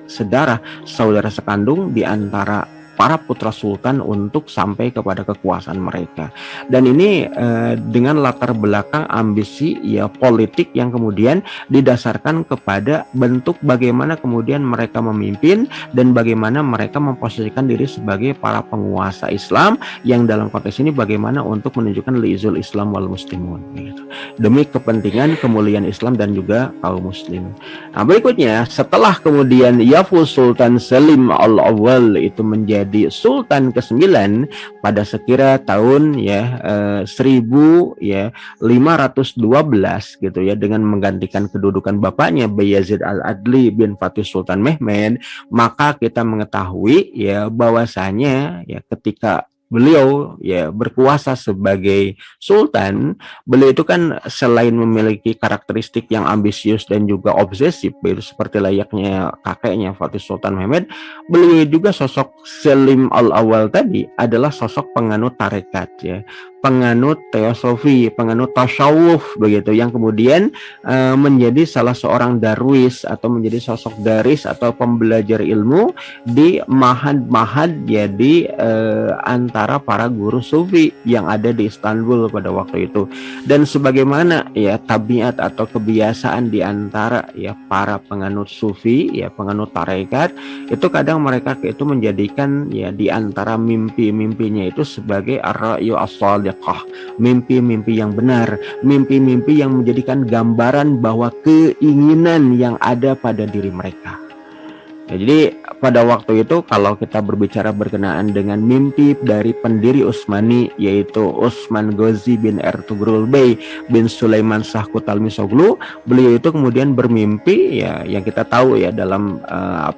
sekandung di antara para putra sultan untuk sampai kepada kekuasaan mereka. Dan ini dengan latar belakang ambisi ya politik yang kemudian didasarkan kepada bentuk bagaimana kemudian mereka memimpin dan bagaimana mereka memposisikan diri sebagai para penguasa Islam yang dalam konteks ini bagaimana untuk menunjukkan liizul Islam wal muslimun gitu. Demi kepentingan kemuliaan Islam dan juga kaum muslim. Nah, berikutnya setelah kemudian Yavuz Sultan Selim Al-Awwal itu menjadi Sultan ke-9 pada sekira tahun ya 1512 gitu ya, dengan menggantikan kedudukan bapaknya Bayezid Al-Adli bin Fatih Sultan Mehmed, maka kita mengetahui ya bahwasanya ya ketika beliau ya berkuasa sebagai sultan, beliau itu kan selain memiliki karakteristik yang ambisius dan juga obsesif seperti layaknya kakeknya Fatih Sultan Mehmed, beliau juga sosok Selim Al-Awwal tadi adalah sosok penganut tarekat ya, penganut teosofi, penganut tasawuf begitu, yang kemudian menjadi salah seorang darwis atau menjadi sosok daris atau pembelajar ilmu di mahad-mahad ya di antara para guru sufi yang ada di Istanbul pada waktu itu. Dan sebagaimana ya tabiat atau kebiasaan di antara ya para penganut sufi ya penganut tarekat, itu kadang mereka itu menjadikan ya di antara mimpi-mimpinya itu sebagai ar-ra'yu as-shalih sadiqah, mimpi-mimpi yang benar, mimpi-mimpi yang menjadikan gambaran bahwa keinginan yang ada pada diri mereka. Ya, jadi pada waktu itu kalau kita berbicara berkenaan dengan mimpi dari pendiri Utsmani, yaitu Utsman Ghazi bin Ertugrul Bey bin Sulaiman Shah Kutalmisoglu, beliau itu kemudian bermimpi, ya yang kita tahu ya dalam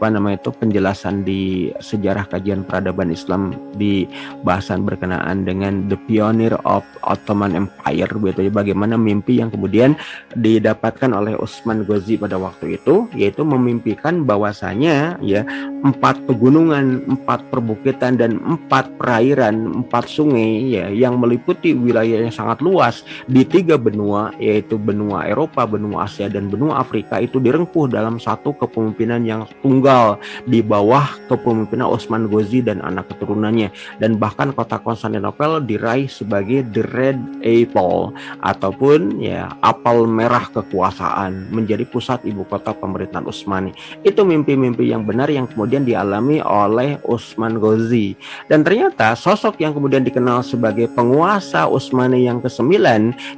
penjelasan di sejarah kajian peradaban Islam di bahasan berkenaan dengan the pioneer of Ottoman Empire, begitu ya, bagaimana mimpi yang kemudian didapatkan oleh Utsman Ghazi pada waktu itu, yaitu memimpikan bahwasanya ya 4 pegunungan, 4 perbukitan dan 4 perairan, 4 sungai ya yang meliputi wilayah yang sangat luas di 3 benua, yaitu benua Eropa, benua Asia dan benua Afrika, itu direngkuh dalam satu kepemimpinan yang tunggal di bawah kepemimpinan Utsman Ghazi dan anak keturunannya. Dan bahkan kota Konstantinopel diraih sebagai the Red Apple ataupun ya apel merah kekuasaan, menjadi pusat ibu kota pemerintahan Utsmani. Itu mimpi-mimpi yang benar yang kemudian dialami oleh Utsman Ghazi. Dan ternyata sosok yang kemudian dikenal sebagai penguasa Utsmani yang ke-9,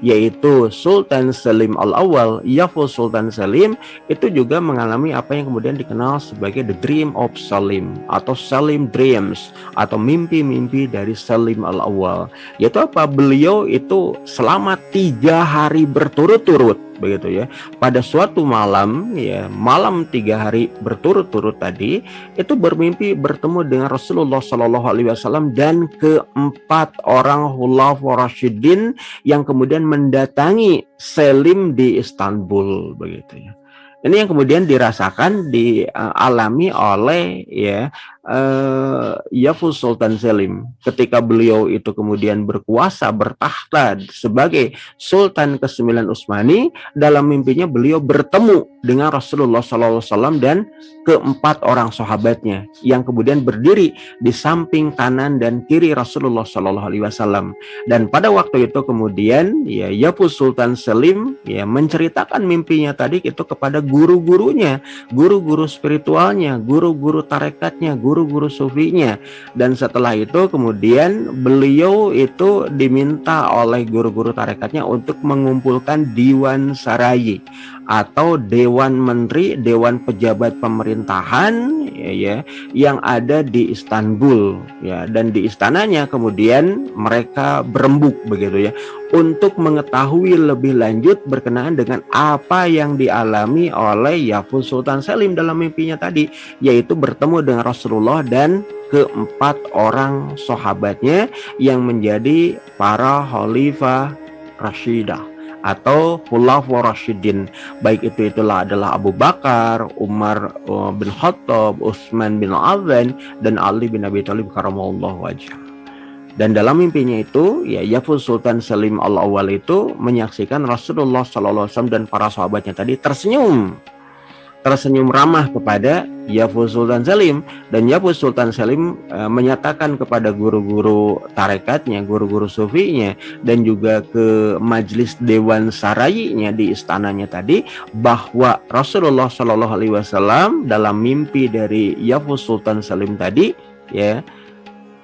yaitu Sultan Selim Al-Awwal, Yavuz Sultan Selim, itu juga mengalami apa yang kemudian dikenal sebagai the dream of Selim atau Selim dreams atau mimpi-mimpi dari Selim Al-Awwal. Yaitu apa? Beliau itu selama 3 hari berturut-turut, begitu ya, pada suatu malam ya, malam 3 hari berturut-turut tadi itu bermimpi bertemu dengan Rasulullah Shallallahu Alaihi Wasallam dan ke-4 orang Khulafaur Rasyidin yang kemudian mendatangi Selim di Istanbul, begitu ya. Ini yang kemudian dirasakan, dialami oleh ya Yavuz Sultan Selim ketika beliau itu kemudian berkuasa, bertakhta sebagai Sultan ke-9 Utsmani. Dalam mimpinya beliau bertemu dengan Rasulullah SAW dan ke-4 orang sahabatnya yang kemudian berdiri di samping kanan dan kiri Rasulullah SAW. Dan pada waktu itu kemudian ya Yavuz Sultan Selim ya menceritakan mimpinya tadi itu kepada guru-gurunya, guru-guru spiritualnya, guru-guru tarekatnya, guru-guru sufinya. Dan setelah itu kemudian beliau itu diminta oleh guru-guru tarekatnya untuk mengumpulkan Diwan Sarayi atau Dewan Menteri, Dewan Pejabat Pemerintahan ya yang ada di Istanbul ya. Dan di istananya kemudian mereka berembuk, begitu ya, untuk mengetahui lebih lanjut berkenaan dengan apa yang dialami oleh Yavuz Sultan Selim dalam mimpinya tadi, yaitu bertemu dengan Rasulullah dan ke-4 orang sahabatnya yang menjadi para Khalifah Rashidah atau Khulafaur Rasyidin. Baik itulah adalah Abu Bakar, Umar bin Khattab, Utsman bin Affan dan Ali bin Abi Thalib karamallahu wajhah. Dan dalam mimpinya itu ya Yavuz Sultan Selim Al-Awwal itu menyaksikan Rasulullah SAW dan para sahabatnya tadi tersenyum ramah kepada Yavuz Sultan Selim. Dan Yavuz Sultan Selim menyatakan kepada guru-guru tarekatnya, guru-guru sufinya, dan juga ke majelis Dewan Sarayinya di istananya tadi, bahwa Rasulullah SAW dalam mimpi dari Yavuz Sultan Selim tadi ya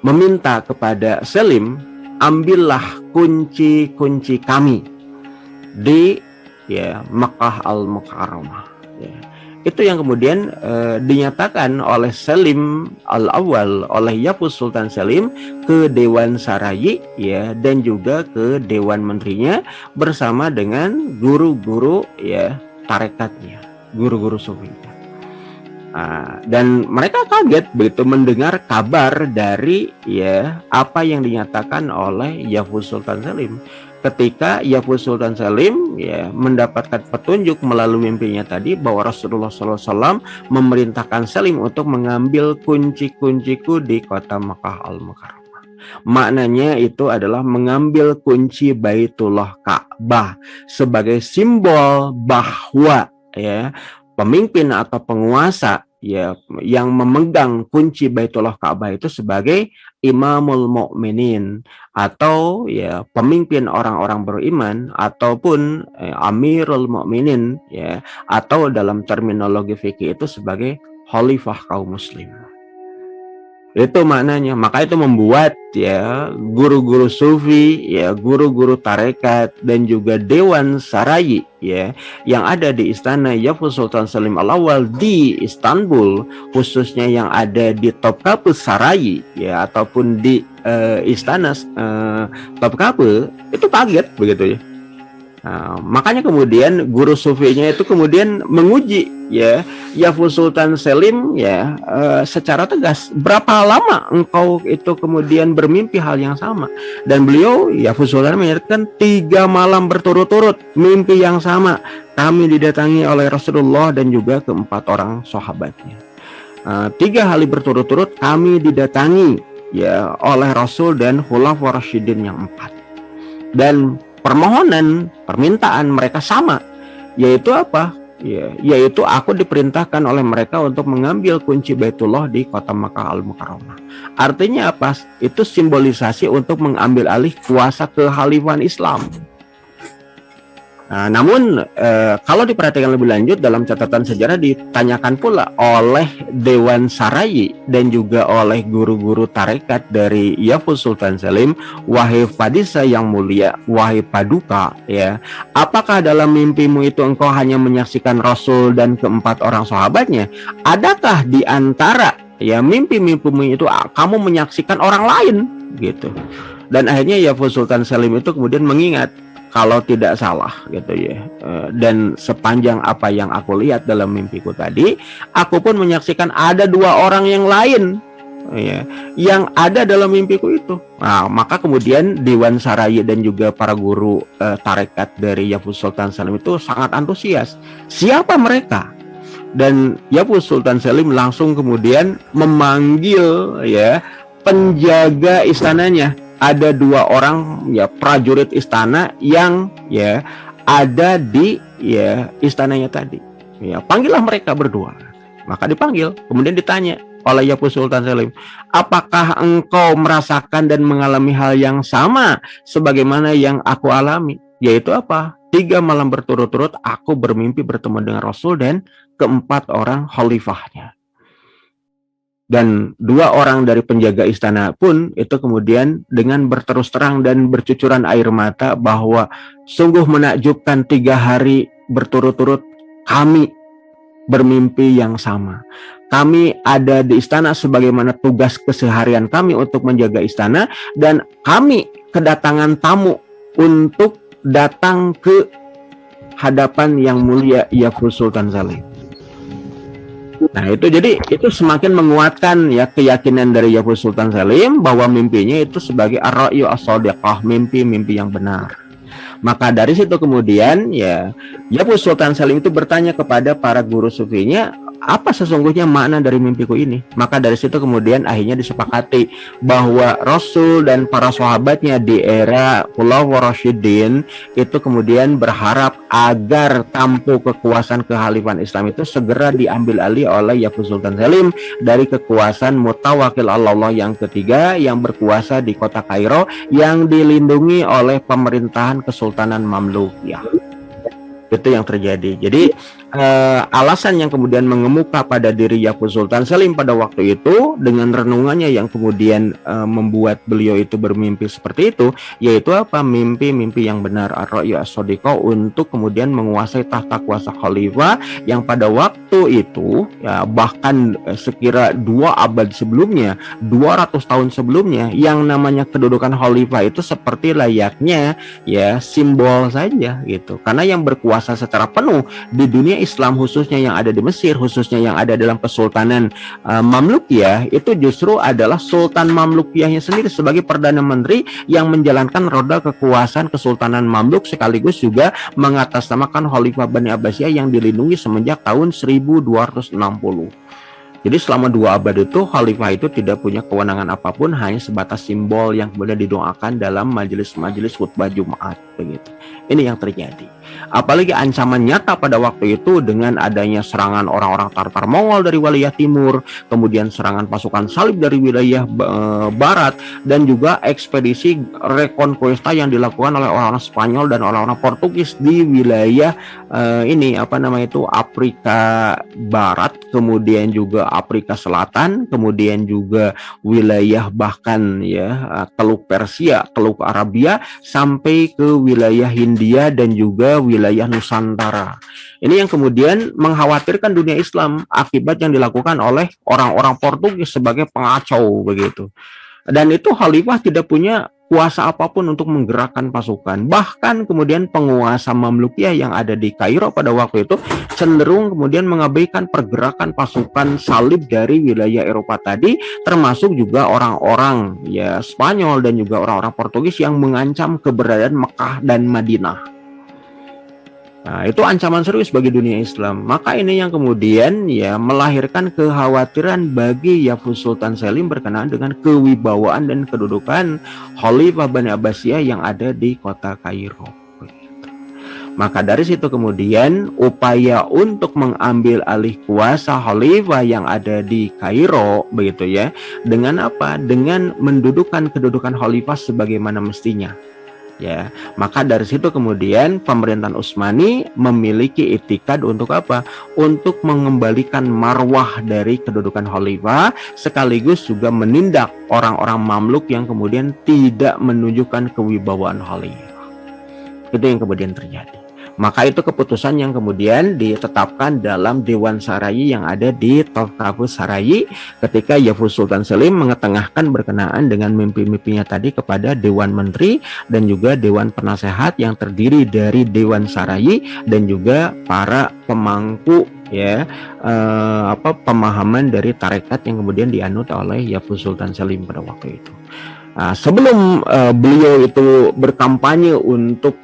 meminta kepada Selim, ambillah kunci-kunci kami di ya Makkah Al-Mukarramah ya. Itu yang kemudian dinyatakan oleh Selim Al-Awwal, oleh Yavuz Sultan Selim ke Dewan Sarayi ya, dan juga ke Dewan Menterinya bersama dengan guru-guru ya tarekatnya, guru-guru sufinya. Dan mereka kaget begitu mendengar kabar dari ya apa yang dinyatakan oleh Yavuz Sultan Selim. Ketika Yavuz Sultan Selim ya mendapatkan petunjuk melalui mimpinya tadi bahwa Rasulullah SAW memerintahkan Selim untuk mengambil kunci-kunciku di kota Makkah Al-Mukarramah. Maknanya itu adalah mengambil kunci Baitullah Ka'bah sebagai simbol bahwa ya pemimpin atau penguasa ya yang memegang kunci Baitullah Ka'bah itu sebagai Imamul Mukminin atau ya pemimpin orang-orang beriman ataupun Amirul Mukminin ya, atau dalam terminologi fikih itu sebagai khalifah kaum muslim. Itu maknanya. Maka itu membuat ya guru-guru sufi, ya guru-guru tarekat dan juga dewan sarai ya yang ada di istana Yavuz Sultan Selim Al-Awwal di Istanbul, khususnya yang ada di Topkapı Sarai ya ataupun di istana Topkapı, itu kaget begitu ya. Nah, makanya kemudian guru sufinya itu kemudian menguji ya Yavuz Sultan Selim ya secara tegas, berapa lama engkau itu kemudian bermimpi hal yang sama? Dan beliau Yavuz Sultan menyatakan 3 malam berturut-turut mimpi yang sama, kami didatangi oleh Rasulullah dan juga keempat orang sahabatnya. 3 hari berturut-turut kami didatangi ya oleh Rasul dan Khulafaur Rasyidin yang 4. Dan permohonan, permintaan mereka sama, yaitu apa? Ya, yaitu aku diperintahkan oleh mereka untuk mengambil kunci Baitullah di kota Makkah Al-Mukarramah. Artinya apa? Itu simbolisasi untuk mengambil alih kuasa kekhalifahan Islam. Nah, namun kalau diperhatikan lebih lanjut dalam catatan sejarah ditanyakan pula oleh Dewan Sarai dan juga oleh guru-guru tarekat dari Yavuz Sultan Selim, wahai Fadisa yang mulia, wahai Paduka ya, apakah dalam mimpimu itu engkau hanya menyaksikan Rasul dan keempat orang sahabatnya? Adakah di antara ya mimpi-mimpimu itu kamu menyaksikan orang lain gitu? Dan akhirnya Yavuz Sultan Selim itu kemudian mengingat, kalau tidak salah gitu ya, dan sepanjang apa yang aku lihat dalam mimpiku tadi, aku pun menyaksikan ada 2 orang yang lain ya, yang ada dalam mimpiku itu. Nah, maka kemudian Dewan Sarai dan juga para guru tarekat dari Yavuz Sultan Selim itu sangat antusias. Siapa mereka? Dan Yavuz Sultan Selim langsung kemudian memanggil ya penjaga istananya. Ada 2 orang ya prajurit istana yang ya ada di ya istananya tadi. Ya, panggillah mereka berdua. Maka dipanggil, kemudian ditanya oleh Yavuz Sultan Selim, apakah engkau merasakan dan mengalami hal yang sama sebagaimana yang aku alami? Yaitu apa? 3 malam berturut-turut aku bermimpi bertemu dengan Rasul dan keempat orang khalifahnya. Dan 2 orang dari penjaga istana pun itu kemudian dengan berterus terang dan bercucuran air mata bahwa sungguh menakjubkan 3 hari berturut-turut kami bermimpi yang sama. Kami ada di istana sebagaimana tugas keseharian kami untuk menjaga istana, dan kami kedatangan tamu untuk datang ke hadapan yang mulia Yavuz Sultan Selim. Nah itu jadi itu semakin menguatkan ya keyakinan dari Yavuz Sultan Selim bahwa mimpinya itu sebagai ar-ra'yu as-shadiqah, mimpi-mimpi yang benar. Maka dari situ kemudian ya Yavuz Sultan Selim itu bertanya kepada para guru sufinya, apa sesungguhnya makna dari mimpiku ini? Maka dari situ kemudian akhirnya disepakati bahwa Rasul dan para sahabatnya di era Khulafaur Rasyidin itu kemudian berharap agar tampuk kekuasaan kekhalifahan Islam itu segera diambil alih oleh Yavuz Sultan Selim dari kekuasaan Mutawakkil Allah yang ketiga yang berkuasa di kota Kairo yang dilindungi oleh pemerintahan Kesultanan Mamlukiyah. Itu yang terjadi. Jadi alasan yang kemudian mengemuka pada diri Yavuz Sultan Selim pada waktu itu dengan renungannya yang kemudian membuat beliau itu bermimpi seperti itu, yaitu apa? Mimpi-mimpi yang benar, ar-ra'yu as-shadiqah, untuk kemudian menguasai tahta kuasa khalifah yang pada waktu itu ya bahkan sekira 2 abad sebelumnya, 200 tahun sebelumnya, yang namanya kedudukan khalifah itu seperti layaknya ya simbol saja gitu. Karena yang berkuasa secara penuh di dunia Islam, khususnya yang ada di Mesir, khususnya yang ada dalam Kesultanan Mamlukiyah, itu justru adalah Sultan Mamlukiyahnya sendiri sebagai Perdana Menteri yang menjalankan roda kekuasaan Kesultanan Mamluk sekaligus juga mengatasnamakan Khalifah Bani Abbasiyah yang dilindungi semenjak tahun 1260. Jadi selama 2 abad itu khalifah itu tidak punya kewenangan apapun, hanya sebatas simbol yang kemudian didoakan dalam majelis-majelis khutbah Jumat begitu. Ini yang terjadi. Apalagi ancaman nyata pada waktu itu dengan adanya serangan orang-orang Tartar Mongol dari wilayah timur, kemudian serangan pasukan salib dari wilayah barat, dan juga ekspedisi Reconquista yang dilakukan oleh orang-orang Spanyol dan orang-orang Portugis di wilayah Afrika Barat, kemudian juga Afrika Selatan, kemudian juga wilayah bahkan Teluk Persia, Teluk Arabia, sampai ke wilayah Hindia dan juga wilayah Nusantara. Ini yang kemudian mengkhawatirkan dunia Islam akibat yang dilakukan oleh orang-orang Portugis sebagai pengacau begitu. Dan itu khalifah tidak punya kuasa apapun untuk menggerakkan pasukan. Bahkan kemudian penguasa Mamlukiyah yang ada di Kairo pada waktu itu cenderung kemudian mengabaikan pergerakan pasukan salib dari wilayah Eropa tadi, termasuk juga orang-orang Spanyol dan juga orang-orang Portugis yang mengancam keberadaan Mekah dan Madinah. Nah, itu ancaman serius bagi dunia Islam. Maka ini yang kemudian melahirkan kekhawatiran bagi Yavuz Sultan Selim berkenaan dengan kewibawaan dan kedudukan Khalifah Bani Abbasiyah yang ada di kota Kairo. Maka dari situ kemudian upaya untuk mengambil alih kuasa khalifah yang ada di Kairo begitu dengan apa? Dengan mendudukan kedudukan khalifah sebagaimana mestinya. Maka dari situ kemudian pemerintahan Utsmani memiliki itikad untuk apa? Untuk mengembalikan marwah dari kedudukan khalifah, sekaligus juga menindak orang-orang Mamluk yang kemudian tidak menunjukkan kewibawaan khalifah. Itu yang kemudian terjadi. Maka itu keputusan yang kemudian ditetapkan dalam Dewan Sarayi yang ada di Tofkapus Sarayi ketika Yavuz Sultan Selim mengetengahkan berkenaan dengan mimpi-mimpinya tadi kepada Dewan Menteri dan juga Dewan Penasehat yang terdiri dari Dewan Sarayi dan juga para pemangku pemahaman dari tarekat yang kemudian dianut oleh Yavuz Sultan Selim pada waktu itu. Nah, sebelum beliau itu berkampanye untuk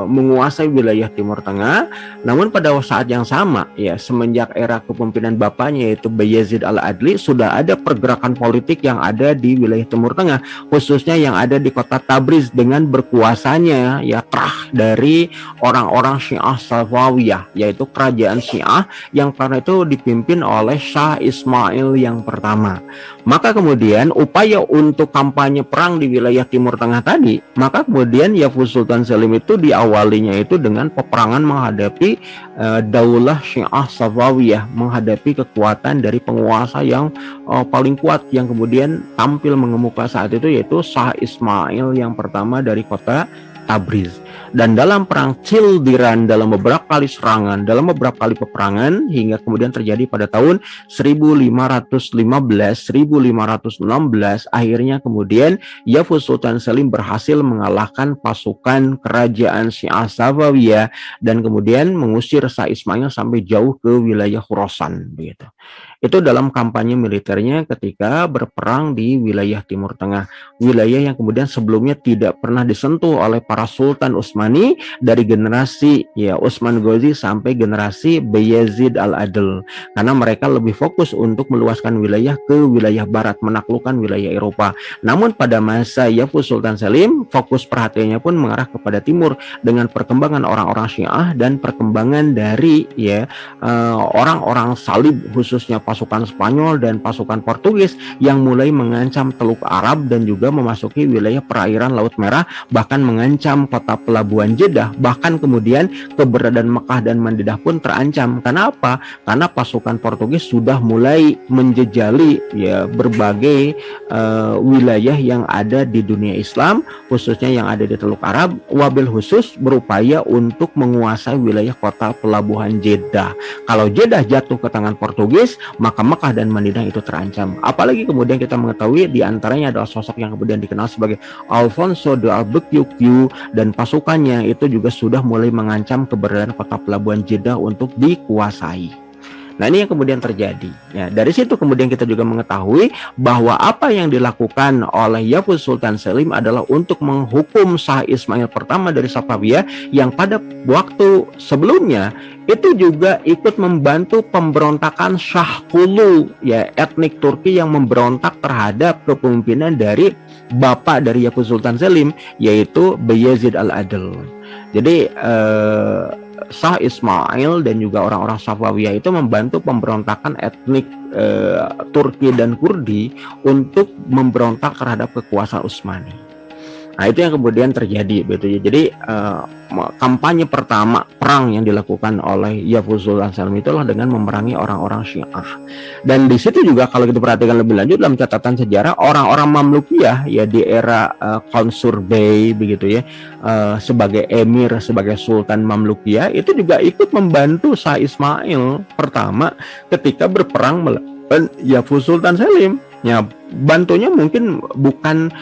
menguasai wilayah Timur Tengah, namun pada saat yang sama semenjak era kepemimpinan bapaknya yaitu Bayezid Al-Adli, sudah ada pergerakan politik yang ada di wilayah Timur Tengah, khususnya yang ada di kota Tabriz dengan berkuasanya trah dari orang-orang Syiah Safawiyah, yaitu kerajaan Syiah yang karena itu dipimpin oleh Shah Ismail yang pertama. Maka kemudian upaya untuk kampanye perang di wilayah Timur Tengah tadi, maka kemudian Yavuz Sultan Selim itu diawalinya itu dengan peperangan menghadapi Daulah Syiah Safawiyah, menghadapi kekuatan dari penguasa yang paling kuat yang kemudian tampil mengemuka saat itu, yaitu Shah Ismail yang pertama dari kota Tabriz. Dan dalam perang Cildiran, dalam beberapa kali serangan, dalam beberapa kali peperangan, hingga kemudian terjadi pada tahun 1515-1516, akhirnya kemudian Yavuz Sultan Selim berhasil mengalahkan pasukan kerajaan Syiah Safawiyah dan kemudian mengusir Shah Ismail sampai jauh ke wilayah Khurasan begitu. Itu dalam kampanye militernya ketika berperang di wilayah Timur Tengah, wilayah yang kemudian sebelumnya tidak pernah disentuh oleh para sultan Utsmani dari generasi Utsman Ghazi sampai generasi Bayezid Al-Adil, karena mereka lebih fokus untuk meluaskan wilayah ke wilayah barat, menaklukkan wilayah Eropa. Namun pada masa Yavuz Sultan Selim, fokus perhatiannya pun mengarah kepada timur dengan perkembangan orang-orang Syiah dan perkembangan dari orang-orang salib, khususnya pasukan Spanyol dan pasukan Portugis yang mulai mengancam Teluk Arab dan juga memasuki wilayah perairan Laut Merah, bahkan mengancam kota pelabuhan Jeddah, bahkan kemudian keberadaan Mekah dan Madinah pun terancam. Karena apa? Karena pasukan Portugis sudah mulai menjejali berbagai wilayah yang ada di dunia Islam, khususnya yang ada di Teluk Arab, wabil khusus berupaya untuk menguasai wilayah kota pelabuhan Jeddah. Kalau Jeddah jatuh ke tangan Portugis, maka Mekah dan Madinah itu terancam. Apalagi kemudian kita mengetahui di antaranya adalah sosok yang kemudian dikenal sebagai Alfonso de Albuquerque, dan pasukannya itu juga sudah mulai mengancam keberadaan kota pelabuhan Jeddah untuk dikuasai. Nah, ini yang kemudian terjadi. Dari situ kemudian kita juga mengetahui bahwa apa yang dilakukan oleh Yavuz Sultan Selim adalah untuk menghukum Shah Ismail pertama dari Safawiyah yang pada waktu sebelumnya itu juga ikut membantu pemberontakan Shahkulu, etnik Turki yang memberontak terhadap kepemimpinan dari bapak dari Yavuz Sultan Selim, yaitu Bayezid Al-Adil. Jadi Shah Ismail dan juga orang-orang Safawiyah itu membantu pemberontakan etnik Turki dan Kurdi untuk memberontak terhadap kekuasaan Utsmani. Nah, itu yang kemudian terjadi, begitu ya. Jadi kampanye pertama perang yang dilakukan oleh Yavuz Sultan Selim itulah dengan memerangi orang-orang Syiah. Dan di situ juga kalau kita perhatikan lebih lanjut dalam catatan sejarah, orang-orang Mamlukiyah ya di era Konsur Bey begitu ya, sebagai emir, sebagai sultan Mamlukiyah itu juga ikut membantu Shah Ismail pertama ketika berperang melawan Yavuz Sultan Selim. Ya, bantunya mungkin bukan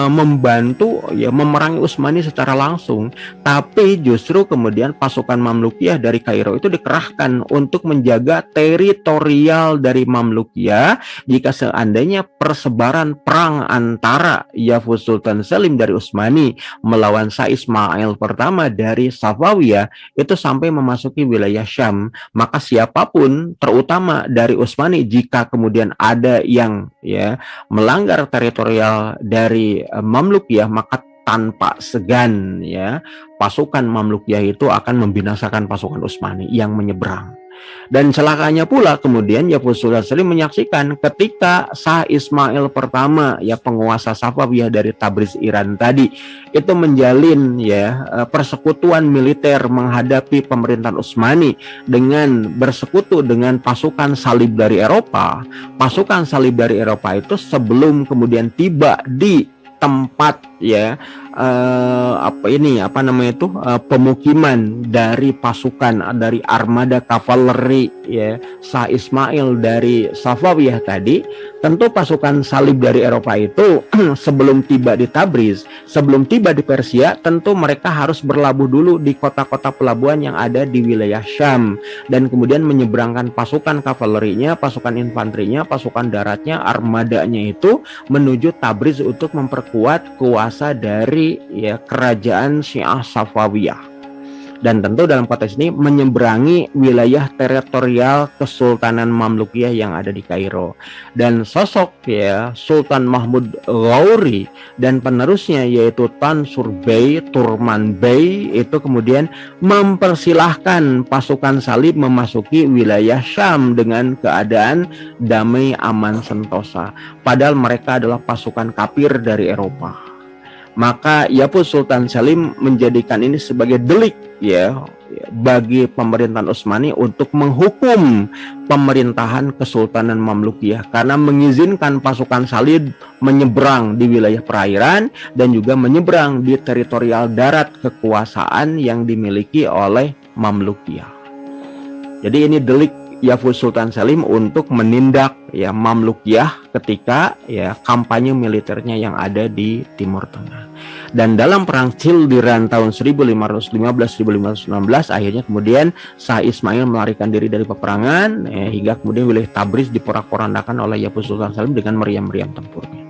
membantu ya memerangi Utsmani secara langsung, tapi justru kemudian pasukan Mamlukiyah dari Kairo itu dikerahkan untuk menjaga teritorial dari Mamlukiyah jika seandainya persebaran perang antara Yavuz Sultan Selim dari Utsmani melawan Shah Ismail pertama dari Safawiyah itu sampai memasuki wilayah Syam, maka siapapun terutama dari Utsmani jika kemudian ada yang ya melanggar teritorial dari Mamlukiyah, maka tanpa segan ya pasukan Mamlukiyah itu akan membinasakan pasukan Utsmani yang menyeberang. Dan celakanya pula kemudian Yavuz Sultan Selim menyaksikan ketika Shah Ismail pertama ya penguasa Safawiyah dari Tabriz Iran tadi itu menjalin ya persekutuan militer menghadapi pemerintahan Utsmani dengan bersekutu dengan pasukan salib dari Eropa. Pasukan salib dari Eropa itu sebelum kemudian tiba di tempat ya pemukiman dari pasukan dari armada kavaleri ya Shah Ismail dari Safawiyah tadi, tentu pasukan salib dari Eropa itu sebelum tiba di Tabriz, sebelum tiba di Persia, tentu mereka harus berlabuh dulu di kota-kota pelabuhan yang ada di wilayah Syam dan kemudian menyeberangkan pasukan kavalerinya, pasukan infanterinya, pasukan daratnya, armadanya itu menuju Tabriz untuk memperkuat kuasa dari ya kerajaan Syiah Safawiyah. Dan tentu dalam konteks ini menyeberangi wilayah teritorial Kesultanan Mamlukiyah yang ada di Kairo. Dan sosok ya Sultan Mahmud Ghauri dan penerusnya yaitu Tansur Bey, Turman Bey itu kemudian mempersilahkan pasukan salib memasuki wilayah Syam dengan keadaan damai, aman, sentosa. Padahal mereka adalah pasukan kafir dari Eropa. Maka Yavuz Sultan Selim menjadikan ini sebagai delik ya bagi pemerintahan Utsmani untuk menghukum pemerintahan Kesultanan Mamlukiyah karena mengizinkan pasukan salib menyeberang di wilayah perairan dan juga menyeberang di teritorial darat kekuasaan yang dimiliki oleh Mamlukiyah. Jadi ini delik Yavuz Sultan Selim untuk menindak ya Mamlukiyah ketika ya kampanye militernya yang ada di Timur Tengah. Dan dalam perang Cildiran tahun 1515-1516 akhirnya kemudian Shah Ismail melarikan diri dari peperangan hingga kemudian wilayah Tabriz diporak-porandakan oleh Yavuz Sultan Selim dengan meriam-meriam tempurnya.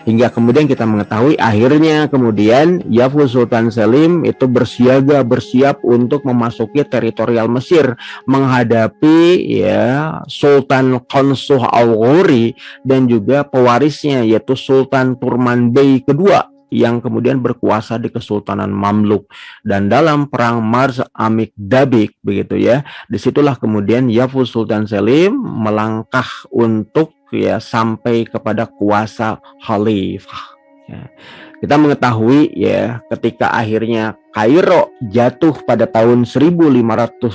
Hingga kemudian kita mengetahui akhirnya kemudian Yavuz Sultan Selim itu bersiap untuk memasuki teritorial Mesir menghadapi ya Sultan Qansuh Al-Ghori dan juga pewarisnya yaitu Sultan Turman Bey kedua yang kemudian berkuasa di Kesultanan Mamluk. Dan dalam perang Marz Amik Dabik begitu ya, disitulah kemudian Yavuz Sultan Selim melangkah untuk ya sampai kepada kuasa khalifah ya. Kita mengetahui ya ketika akhirnya Kairo jatuh pada tahun 1517,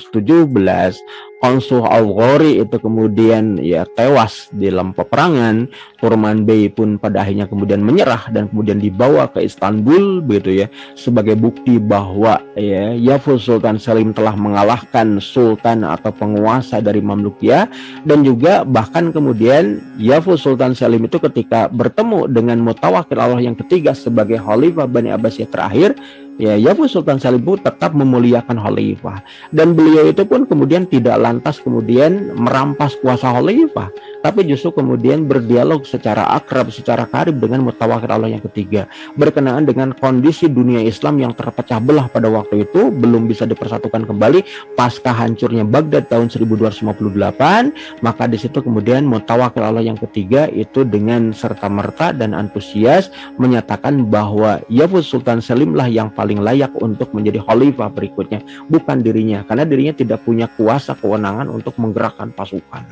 Qansuh Al-Ghori itu kemudian ya tewas dalam peperangan. Turman Bey pun pada akhirnya kemudian menyerah dan kemudian dibawa ke Istanbul begitu ya sebagai bukti bahwa ya Yavuz Sultan Selim telah mengalahkan sultan atau penguasa dari Mamlukiyah. Dan juga bahkan kemudian Yavuz Sultan Selim itu ketika bertemu dengan Mutawakkil Allah yang ketiga sebagai khalifah Bani Abbasiyah terakhir, ya Yavuz Sultan Selim tetap memuliakan khalifah dan beliau itu pun kemudian tidak lantas kemudian merampas kuasa khalifah, tapi justru kemudian berdialog secara akrab, secara karib dengan mutawakkil Allah yang ketiga, berkenaan dengan kondisi dunia Islam yang terpecah belah pada waktu itu, belum bisa dipersatukan kembali pasca hancurnya Baghdad tahun 1258. Maka di situ kemudian mutawakkil Allah yang ketiga itu dengan serta-merta dan antusias menyatakan bahwa Yavuz Sultan Selim lah yang paling layak untuk menjadi khalifah berikutnya, bukan dirinya, karena dirinya tidak punya kuasa kewenangan untuk menggerakkan pasukan.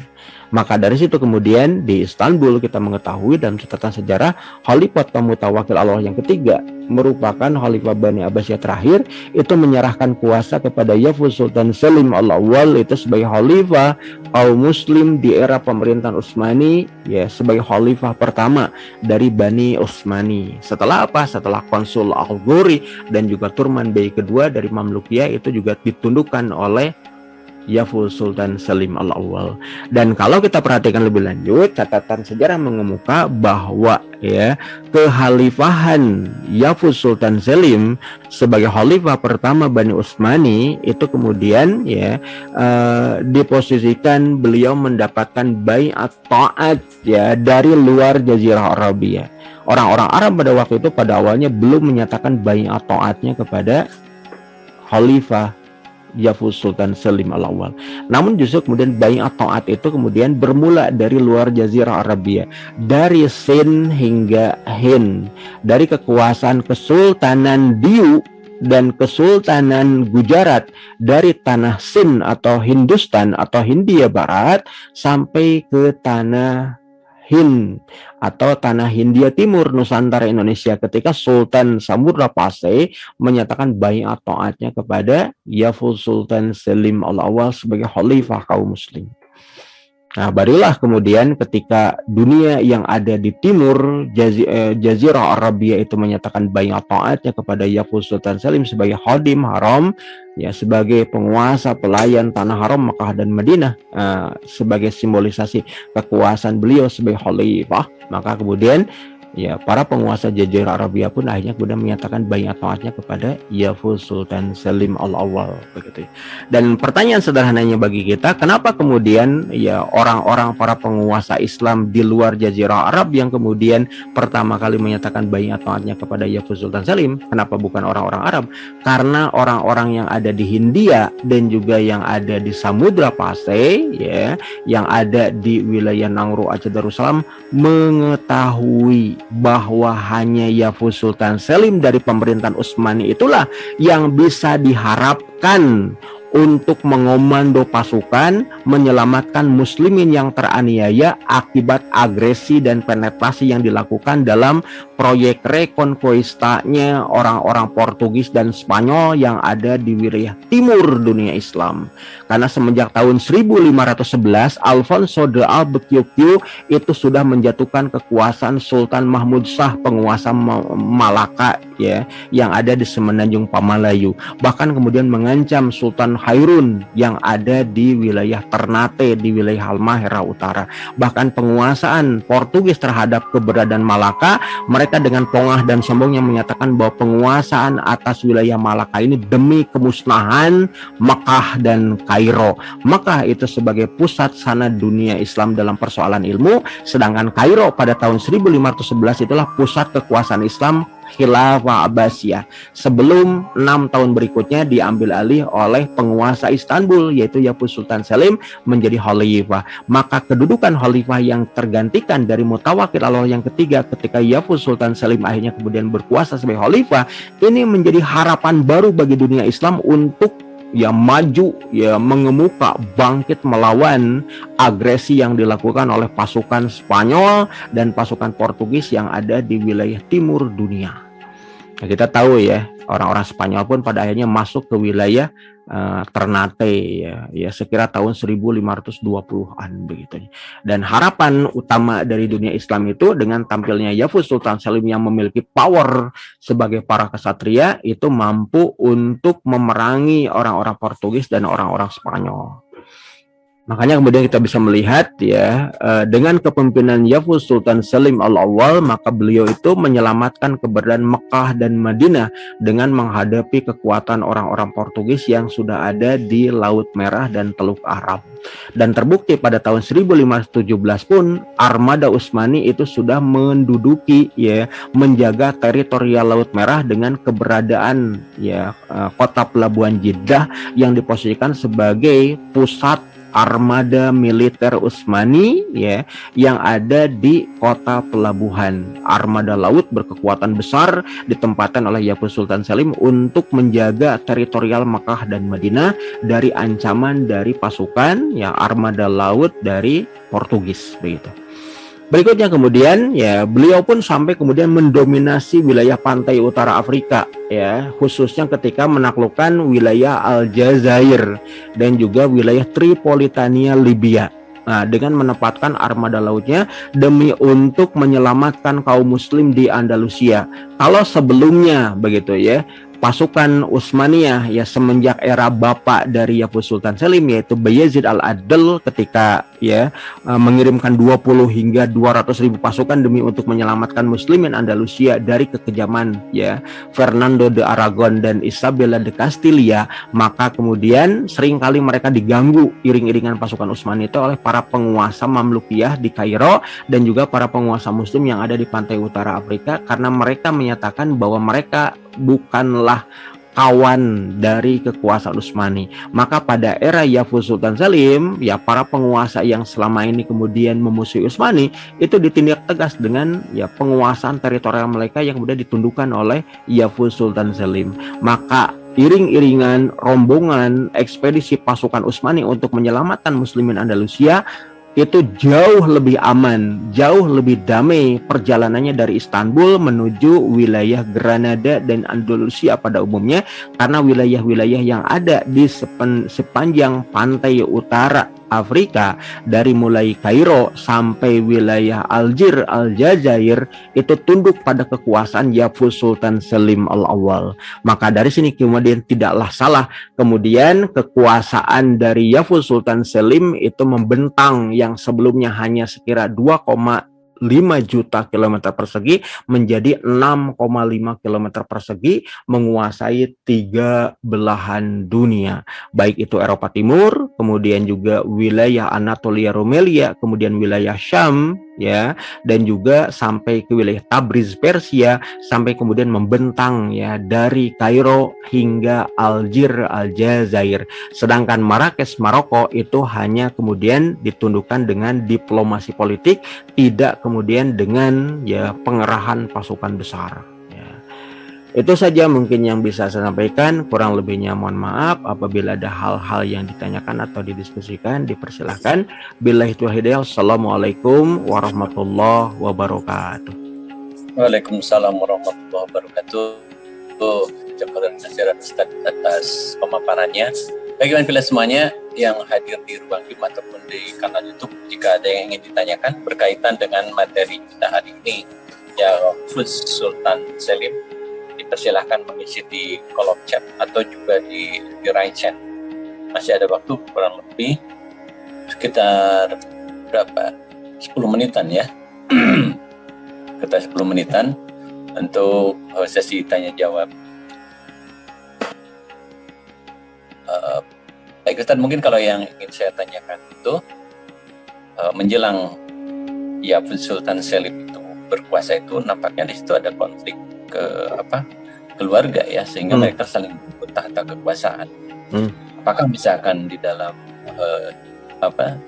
Maka dari situ kemudian di Istanbul kita mengetahui dalam catatan sejarah, Khalifah Mutawakkil Allah yang ketiga merupakan Khalifah Bani Abbasiyah terakhir, itu menyerahkan kuasa kepada Yavuz Sultan Selim Al-Awwal itu sebagai Khalifah kaum Muslim di era pemerintahan Utsmani, ya, sebagai Khalifah pertama dari Bani Utsmani. Setelah apa? Setelah Konsul Al-Ghori dan juga Turman Bey kedua dari Mamlukiyah itu juga ditundukkan oleh Yavuz Sultan Selim Al-Awwal. Dan kalau kita perhatikan lebih lanjut, catatan sejarah mengemuka bahwa ya kekhalifahan Yavuz Sultan Selim sebagai khalifah pertama Bani Utsmani itu kemudian ya diposisikan beliau mendapatkan baiat taat ya dari luar Jazirah Arabia. Orang-orang Arab pada waktu itu pada awalnya belum menyatakan baiat taatnya kepada khalifah Yavuz Sultan Selim Al-Awwal. Namun justru kemudian baiat taat itu kemudian bermula dari luar Jazirah Arabia, dari Sind hingga Hind, dari kekuasaan Kesultanan Diu dan Kesultanan Gujarat, dari tanah Sind atau Hindustan atau Hindia Barat sampai ke tanah Hind atau tanah Hindia Timur Nusantara Indonesia, ketika Sultan Samudra Pasai menyatakan baiat taatnya kepada Yavuz Sultan Selim Al-Awwal sebagai khalifah kaum muslim. Nah, barulah kemudian ketika dunia yang ada di timur Jazirah Arabia itu menyatakan baiat taatnya kepada Yavuz Sultan Selim sebagai khadim haram, ya, sebagai penguasa pelayan tanah haram Makkah dan Madinah, sebagai simbolisasi kekuasaan beliau sebagai khalifah. Maka kemudian ya para penguasa Jazirah Arabia pun akhirnya kemudian menyatakan baiat taatnya kepada Yavuz Sultan Selim Al-Awwal, begitu. Dan pertanyaan sederhananya bagi kita, kenapa kemudian ya orang-orang para penguasa Islam di luar Jazirah Arab yang kemudian pertama kali menyatakan baiat taatnya kepada Yavuz Sultan Selim, kenapa bukan orang-orang Arab? Karena orang-orang yang ada di Hindia dan juga yang ada di Samudra Pasai, ya, yang ada di wilayah Nangro Aceh Darussalam mengetahui bahwa hanya Yavuz Sultan Selim dari pemerintahan Utsmani itulah yang bisa diharapkan untuk mengomando pasukan menyelamatkan muslimin yang teraniaya akibat agresi dan penetrasi yang dilakukan dalam proyek reconquistanya orang-orang Portugis dan Spanyol yang ada di wilayah timur dunia Islam. Karena semenjak tahun 1511 Alfonso de Albuquerque itu sudah menjatuhkan kekuasaan Sultan Mahmud Shah, penguasa Malaka, ya, yang ada di semenanjung Pamalayu. Bahkan kemudian mengancam Sultan Hairun yang ada di wilayah Ternate, di wilayah Halmahera Utara. Bahkan penguasaan Portugis terhadap keberadaan Malaka, mereka dengan pongah dan sombongnya menyatakan bahwa penguasaan atas wilayah Malaka ini demi kemusnahan Mekah dan Kairo. Mekah itu sebagai pusat sanad dunia Islam dalam persoalan ilmu, sedangkan Kairo pada tahun 1511 itulah pusat kekuasaan Islam Khilafah Abbasiyah, sebelum 6 tahun berikutnya diambil alih oleh penguasa Istanbul yaitu Yavuz Sultan Selim menjadi khalifah. Maka kedudukan khalifah yang tergantikan dari Mutawakkil Allah yang ketiga ketika Yavuz Sultan Selim akhirnya kemudian berkuasa sebagai khalifah, ini menjadi harapan baru bagi dunia Islam untuk ya maju, ya mengemuka, bangkit melawan agresi yang dilakukan oleh pasukan Spanyol dan pasukan Portugis yang ada di wilayah timur dunia. Nah, kita tahu ya orang-orang Spanyol pun pada akhirnya masuk ke wilayah Ternate, ya sekira tahun 1520-an begitu. Dan harapan utama dari dunia Islam itu dengan tampilnya Yavuz Sultan Selim yang memiliki power sebagai para kesatria itu mampu untuk memerangi orang-orang Portugis dan orang-orang Spanyol. Makanya kemudian kita bisa melihat ya, dengan kepemimpinan Yafuz Sultan Selim Al-Awwal, maka beliau itu menyelamatkan keberadaan Mekah dan Madinah dengan menghadapi kekuatan orang-orang Portugis yang sudah ada di Laut Merah dan Teluk Arab. Dan terbukti pada tahun 1517 pun armada Utsmani itu sudah menduduki ya, menjaga teritorial Laut Merah dengan keberadaan ya kota pelabuhan Jeddah yang diposisikan sebagai pusat armada militer Utsmani ya, yang ada di kota pelabuhan. Armada laut berkekuatan besar ditempatkan oleh Yavuz Sultan Selim untuk menjaga teritorial Mekah dan Madinah dari ancaman dari pasukan ya armada laut dari Portugis begitu. Berikutnya kemudian ya beliau pun sampai kemudian mendominasi wilayah pantai utara Afrika ya, khususnya ketika menaklukkan wilayah Aljazair dan juga wilayah Tripolitania Libya. Nah, dengan menempatkan armada lautnya demi untuk menyelamatkan kaum muslim di Andalusia. Kalau sebelumnya begitu ya, pasukan Utsmaniyah ya semenjak era bapak dari Yavuz Sultan Selim yaitu Bayezid Al-Adl ketika ya mengirimkan 20 hingga 200.000 pasukan demi untuk menyelamatkan muslimin Andalusia dari kekejaman ya Fernando de Aragon dan Isabella de Castilla, maka kemudian seringkali mereka diganggu iring-iringan pasukan Utsmani itu oleh para penguasa Mamlukiyah di Kairo dan juga para penguasa muslim yang ada di pantai utara Afrika, karena mereka menyatakan bahwa mereka bukanlah kawan dari kekuasaan Utsmani. Maka pada era Yavuz Sultan Selim ya para penguasa yang selama ini kemudian memusuhi Utsmani itu ditindak tegas dengan ya penguasaan teritorial mereka yang kemudian ditundukkan oleh Yavuz Sultan Selim. Maka iring-iringan rombongan ekspedisi pasukan Utsmani untuk menyelamatkan muslimin Andalusia itu jauh lebih aman, jauh lebih damai perjalanannya dari Istanbul menuju wilayah Granada dan Andalusia pada umumnya, karena wilayah-wilayah yang ada di sepanjang pantai utara Afrika dari mulai Kairo sampai wilayah Aljazair itu tunduk pada kekuasaan Yavuz Sultan Selim Al-Awwal. Maka dari sini kemudian tidaklah salah kemudian kekuasaan dari Yavuz Sultan Selim itu membentang yang sebelumnya hanya sekira 2,5 juta kilometer persegi menjadi 6,5 kilometer persegi, menguasai 3 belahan dunia, baik itu Eropa Timur, kemudian juga wilayah Anatolia Rumelia, kemudian wilayah Syam ya, dan juga sampai ke wilayah Tabriz Persia, sampai kemudian membentang ya dari Kairo hingga Aljazair. Sedangkan Marrakesh Maroko itu hanya kemudian ditundukkan dengan diplomasi politik, tidak kemudian dengan ya pengerahan pasukan besar. Ya. Itu saja mungkin yang bisa saya sampaikan, kurang lebihnya mohon maaf. Apabila ada hal-hal yang ditanyakan atau didiskusikan, dipersilahkan. Billahi taufiq, assalamualaikum warahmatullahi wabarakatuh. Waalaikumsalam warahmatullahi wabarakatuh. Terima kasih Ustaz atas pemaparannya. Bagi pilihan semuanya yang hadir di ruang Zoom ataupun di kanal YouTube, jika ada yang ingin ditanyakan berkaitan dengan materi kita hari ini, Yavuz Sultan Selim, dipersilahkan mengisi di kolom chat atau juga di raise chat. Masih ada waktu kurang lebih sekitar berapa? 10 menitan ya. Kita 10 menitan untuk sesi tanya jawab. Baik Ustaz, mungkin kalau yang ingin saya tanyakan itu menjelang Yavuz Sultan Selim itu berkuasa itu nampaknya di situ ada konflik keluarga ya, sehingga mereka saling berebut tahta kekuasaan. Apakah misalkan di dalam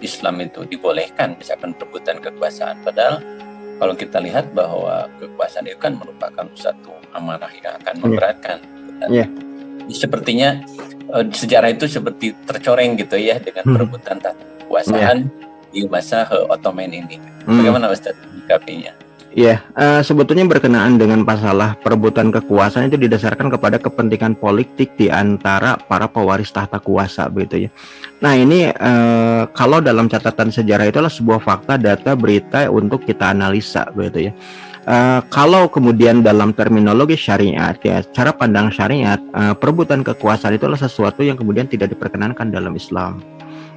Islam itu dibolehkan misalkan perebutan kekuasaan, padahal kalau kita lihat bahwa kekuasaan itu kan merupakan satu amanah yang akan memberatkan. Sepertinya sejarah itu seperti tercoreng gitu ya dengan perebutan tahta kekuasaan di masa Ottoman ini. Bagaimana Ustaz menyikapinya? Ya, sebetulnya berkenaan dengan masalah perebutan kekuasaan itu didasarkan kepada kepentingan politik di antara para pewaris tahta kuasa, begitu ya. Nah ini kalau dalam catatan sejarah itu adalah sebuah fakta, data, berita untuk kita analisa, begitu ya. Kalau kemudian dalam terminologi syariat ya, cara pandang syariat, perebutan kekuasaan itu adalah sesuatu yang kemudian tidak diperkenankan dalam Islam.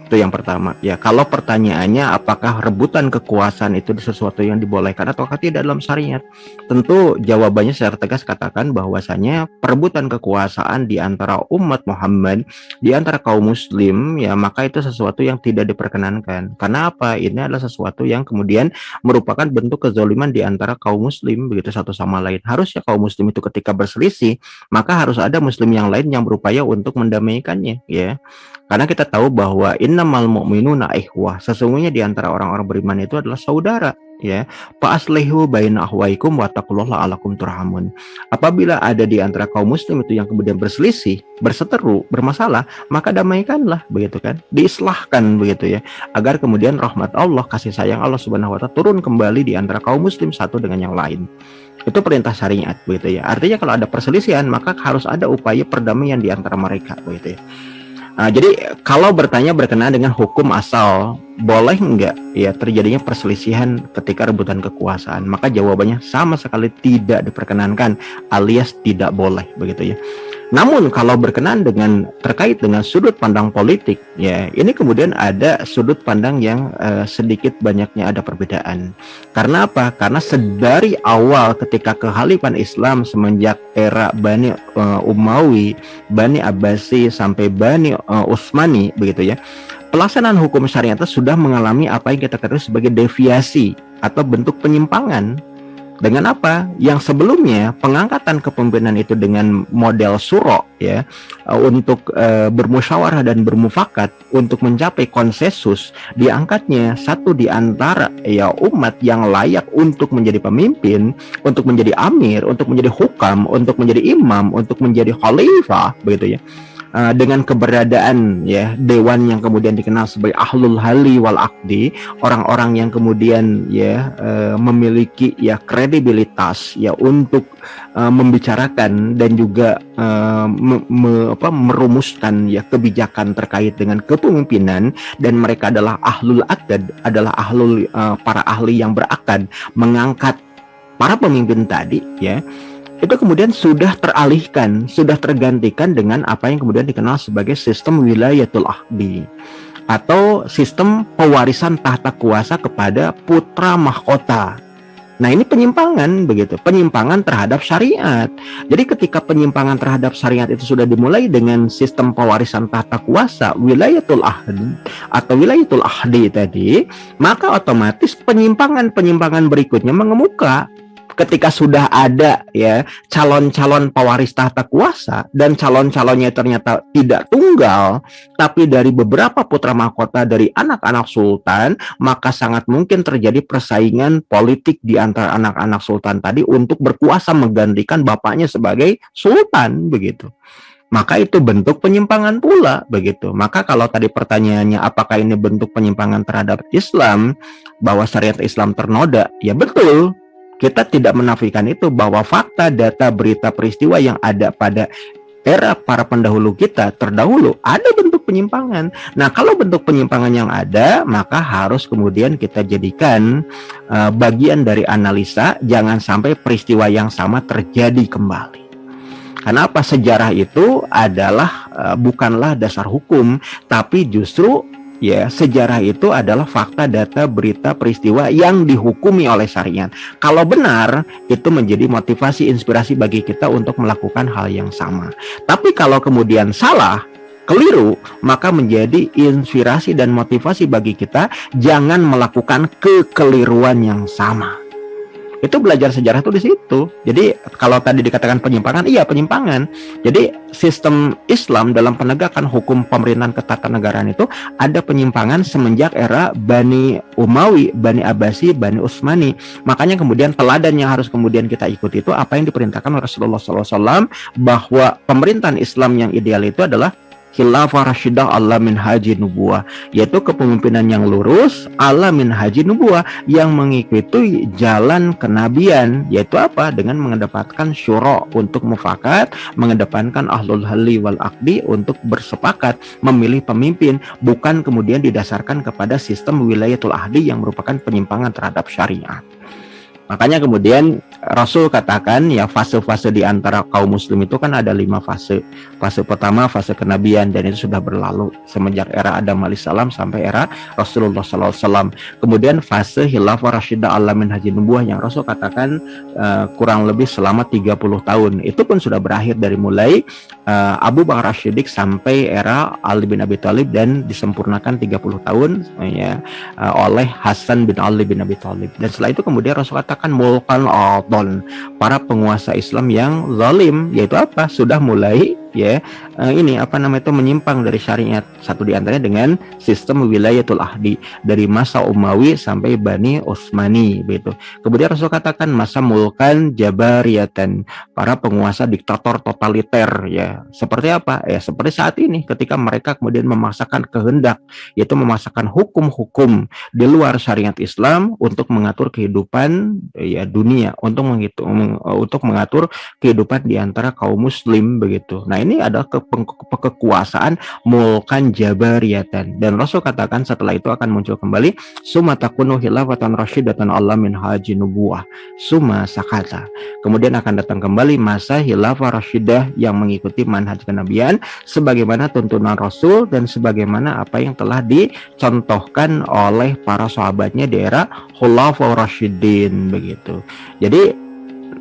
Itu yang pertama. Ya, kalau pertanyaannya apakah rebutan kekuasaan itu sesuatu yang dibolehkan ataukah tidak dalam syariat? Tentu jawabannya secara tegas katakan bahwasanya perebutan kekuasaan di antara umat Muhammad, di antara kaum muslim, ya maka itu sesuatu yang tidak diperkenankan. Karena apa? Ini adalah sesuatu yang kemudian merupakan bentuk kezaliman di antara kaum muslim begitu satu sama lain. Harusnya kaum muslim itu ketika berselisih, maka harus ada muslim yang lain yang berupaya untuk mendamaikannya, ya. Karena kita tahu bahwa innamal mu'minuna ikhwah, sesungguhnya di antara orang-orang beriman itu adalah saudara, ya. Fa aslihu baina akhwaikum wattaqullaha la'allakum turhamun. Apabila ada di antara kaum muslim itu yang kemudian berselisih, berseteru, bermasalah, maka damaikanlah begitu kan. Diislahkan begitu ya, agar kemudian rahmat Allah, kasih sayang Allah Subhanahu wa taala turun kembali di antara kaum muslim satu dengan yang lain. Itu perintah syariat begitu ya. Artinya kalau ada perselisihan maka harus ada upaya perdamaian di antara mereka begitu ya. Jadi kalau bertanya berkenaan dengan hukum asal, boleh enggak ya terjadinya perselisihan ketika rebutan kekuasaan? Maka jawabannya sama sekali tidak diperkenankan alias tidak boleh begitu ya. Namun kalau berkenaan dengan terkait dengan sudut pandang politik, ya ini kemudian ada sudut pandang yang sedikit banyaknya ada perbedaan. Karena apa? Karena sedari awal ketika kekhalifan Islam semenjak era Bani Umawi, Bani Abbasi sampai Bani Utsmani begitu ya, pelaksanaan hukum syariat itu sudah mengalami apa yang kita ketahui sebagai deviasi atau bentuk penyimpangan. Dengan apa? Yang sebelumnya pengangkatan kepemimpinan itu dengan model syuro ya, untuk bermusyawarah dan bermufakat untuk mencapai konsensus, diangkatnya satu di antara ya umat yang layak untuk menjadi pemimpin, untuk menjadi amir, untuk menjadi hukam, untuk menjadi imam, untuk menjadi khalifah begitu ya. Dengan keberadaan ya dewan yang kemudian dikenal sebagai ahlul hali wal akdi, orang-orang yang kemudian ya memiliki ya kredibilitas ya untuk membicarakan dan juga merumuskan ya kebijakan terkait dengan kepemimpinan, dan mereka adalah ahlul akad, adalah ahlul para ahli yang berakad mengangkat para pemimpin tadi ya. Itu kemudian sudah teralihkan, sudah tergantikan dengan apa yang kemudian dikenal sebagai sistem wilayatul ahdi atau sistem pewarisan tahta kuasa kepada putra mahkota. Nah ini penyimpangan begitu, penyimpangan terhadap syariat. Jadi ketika penyimpangan terhadap syariat itu sudah dimulai dengan sistem pewarisan tahta kuasa wilayatul ahdi atau wilayatul ahdi tadi, maka otomatis penyimpangan berikutnya mengemuka. Ketika sudah ada ya calon-calon pewaris tahta kuasa dan calon-calonnya ternyata tidak tunggal tapi dari beberapa putra mahkota dari anak-anak sultan, maka sangat mungkin terjadi persaingan politik di antara anak-anak sultan tadi untuk berkuasa menggantikan bapaknya sebagai sultan begitu. Maka itu bentuk penyimpangan pula begitu. Maka kalau tadi pertanyaannya apakah ini bentuk penyimpangan terhadap Islam, bahwa syariat Islam ternoda, ya betul. Kita tidak menafikan itu, bahwa fakta, data, berita, peristiwa yang ada pada era para pendahulu kita terdahulu ada bentuk penyimpangan. Nah, kalau bentuk penyimpangan yang ada, maka harus kemudian kita jadikan bagian dari analisa, jangan sampai peristiwa yang sama terjadi kembali. Karena apa? Sejarah itu adalah bukanlah dasar hukum, tapi justru ya sejarah itu adalah fakta, data, berita, peristiwa yang dihukumi oleh syariat. Kalau benar, itu menjadi motivasi, inspirasi bagi kita untuk melakukan hal yang sama. Tapi kalau kemudian salah, keliru, maka menjadi inspirasi dan motivasi bagi kita jangan melakukan kekeliruan yang sama. Itu belajar sejarah itu di situ. Jadi kalau tadi dikatakan penyimpangan, iya penyimpangan. Jadi sistem Islam dalam penegakan hukum pemerintahan ketatanegaraan itu ada penyimpangan semenjak era Bani Umawi, Bani Abbasi, Bani Utsmani. Makanya kemudian teladan yang harus kemudian kita ikuti itu apa yang diperintahkan oleh Rasulullah SAW, bahwa pemerintahan Islam yang ideal itu adalah khilafah rasyidah ala min haji nubuwah, yaitu kepemimpinan yang lurus ala min haji nubuwah, yang mengikuti jalan kenabian, yaitu apa? Dengan mengedepankan syuro untuk mufakat, mengedepankan ahlul hali wal akdi untuk bersepakat memilih pemimpin, bukan kemudian didasarkan kepada sistem wilayatul ahdi yang merupakan penyimpangan terhadap syariat. Makanya kemudian Rasul katakan ya fase-fase di antara kaum muslim itu kan ada 5 fase. Fase pertama fase kenabian, dan itu sudah berlalu semenjak era Adam alaihissalam sampai era Rasulullah SAW. Kemudian fase khilafah rasyidah ala minhajin nubuwah yang Rasul katakan kurang lebih selama 30 tahun. Itu pun sudah berakhir dari mulai Abu Bakar As-Siddiq sampai era Ali bin Abi Thalib, dan disempurnakan 30 tahun ya oleh Hasan bin Ali bin Abi Thalib. Dan setelah itu kemudian Rasul katakan mulkan adon, para penguasa Islam yang zalim, yaitu apa? Sudah mulai ya ini apa namanya itu menyimpang dari syariat. Satu di antaranya dengan sistem wilayatul ahdi dari masa Umawi sampai Bani Utsmani begitu. Kemudian Rasul katakan masa mulkan jabariyatan, para penguasa diktator totaliter ya. Seperti apa? Ya seperti saat ini ketika mereka kemudian memaksakan kehendak, yaitu memaksakan hukum-hukum di luar syariat Islam untuk mengatur kehidupan ya dunia, untuk mengatur kehidupan di antara kaum muslim begitu. Nah, ini adalah kekuasaan mulkan jabariyatan, dan Rasul katakan setelah itu akan muncul kembali summa takunu khilafatan rasyidatan Allah min haji nubuwah summa sakata, kemudian akan datang kembali masa khilafah rasyidah yang mengikuti manhaj kenabian sebagaimana tuntunan Rasul dan sebagaimana apa yang telah dicontohkan oleh para sahabatnya di era khulafah rasyidin begitu. Jadi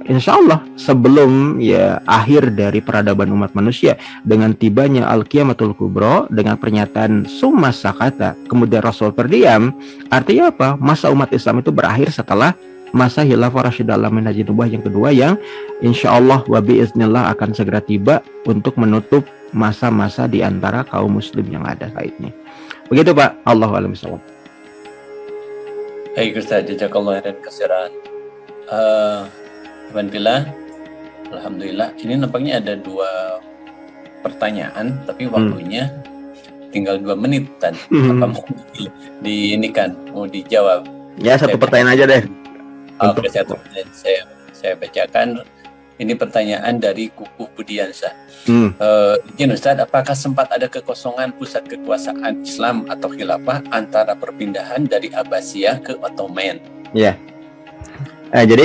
insya Allah sebelum ya akhir dari peradaban umat manusia dengan tibanya al-qiyamatul kubro dengan pernyataan summa sakata, kemudian Rasul terdiam, artinya apa? Masa umat Islam itu berakhir setelah masa khilafah rasyidah ala minhajin nubuwah yang kedua, yang insya Allah wa biiznillah akan segera tiba untuk menutup masa-masa di antara kaum muslim yang ada saat ini. Begitu Pak. Allahu a'lam bishawab. Baik Ustaz, jazakallahu khairan katsiran. Alhamdulillah, ini nampaknya ada 2 pertanyaan, tapi waktunya tinggal 2 menit kan. Apa mau mau dijawab? Ya, satu pertanyaan aja deh. Oke, satu pertanyaan saya bacakan. Ini pertanyaan dari Kuku Budiansa. Izin Ustaz, apakah sempat ada kekosongan pusat kekuasaan Islam atau khilafah antara perpindahan dari Abbasiyah ke Ottoman? Ya. Jadi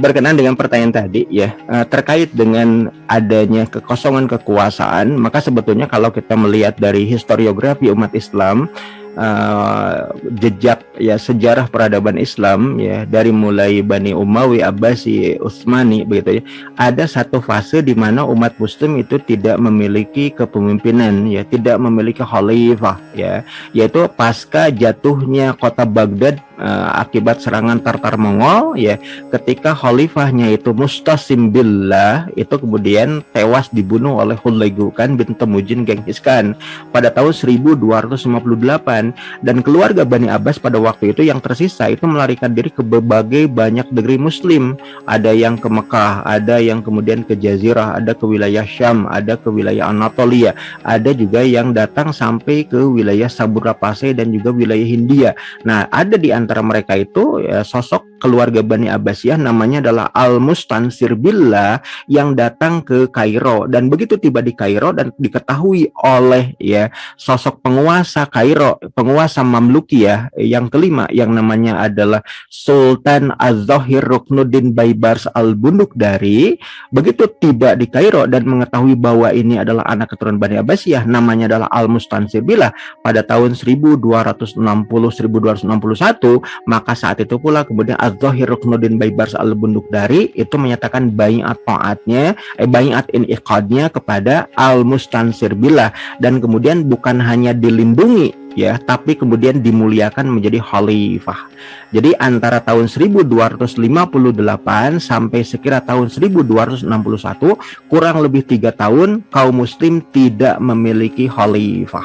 berkenaan dengan pertanyaan tadi ya, terkait dengan adanya kekosongan kekuasaan, maka sebetulnya kalau kita melihat dari historiografi umat Islam, jejak ya sejarah peradaban Islam ya dari mulai Bani Umayyi, Abbasi, Utsmani begitu ya, ada satu fase di mana umat muslim itu tidak memiliki kepemimpinan ya, tidak memiliki khalifah ya, yaitu pasca jatuhnya kota Baghdad akibat serangan Tartar Mongol ya, ketika khalifahnya itu Mustasim Billah itu kemudian tewas dibunuh oleh Hulaigukan bin Temujin Genghis Khan pada tahun 1258, dan keluarga Bani Abbas pada waktu itu yang tersisa itu melarikan diri ke berbagai banyak negeri muslim, ada yang ke Mekah, ada yang kemudian ke Jazirah, ada ke wilayah Syam, ada ke wilayah Anatolia, ada juga yang datang sampai ke wilayah Saburapase dan juga wilayah Hindia. Nah, ada di antara mereka itu ya, sosok keluarga Bani Abbasiyah namanya adalah Al-Mustansir Billah yang datang ke Kairo, dan begitu tiba di Kairo dan diketahui oleh ya sosok penguasa Kairo, penguasa Mamlukiyah yang kelima yang namanya adalah Sultan Az-Zahir Ruknuddin Baibars Al-Bundukdari, begitu tiba di Kairo dan mengetahui bahwa ini adalah anak keturunan Bani Abbasiyah namanya adalah Al-Mustansir Billah pada tahun 1260-1261, maka saat itu pula kemudian Az-Zahir Ruknuddin Baibars Al-Bundukdari itu menyatakan baiat taatnya, baiat iniqadnya kepada Al-Mustansir Billah, dan kemudian bukan hanya dilindungi ya, tapi kemudian dimuliakan menjadi khalifah. Jadi antara tahun 1258 sampai sekira tahun 1261, kurang lebih 3 tahun kaum muslim tidak memiliki khalifah.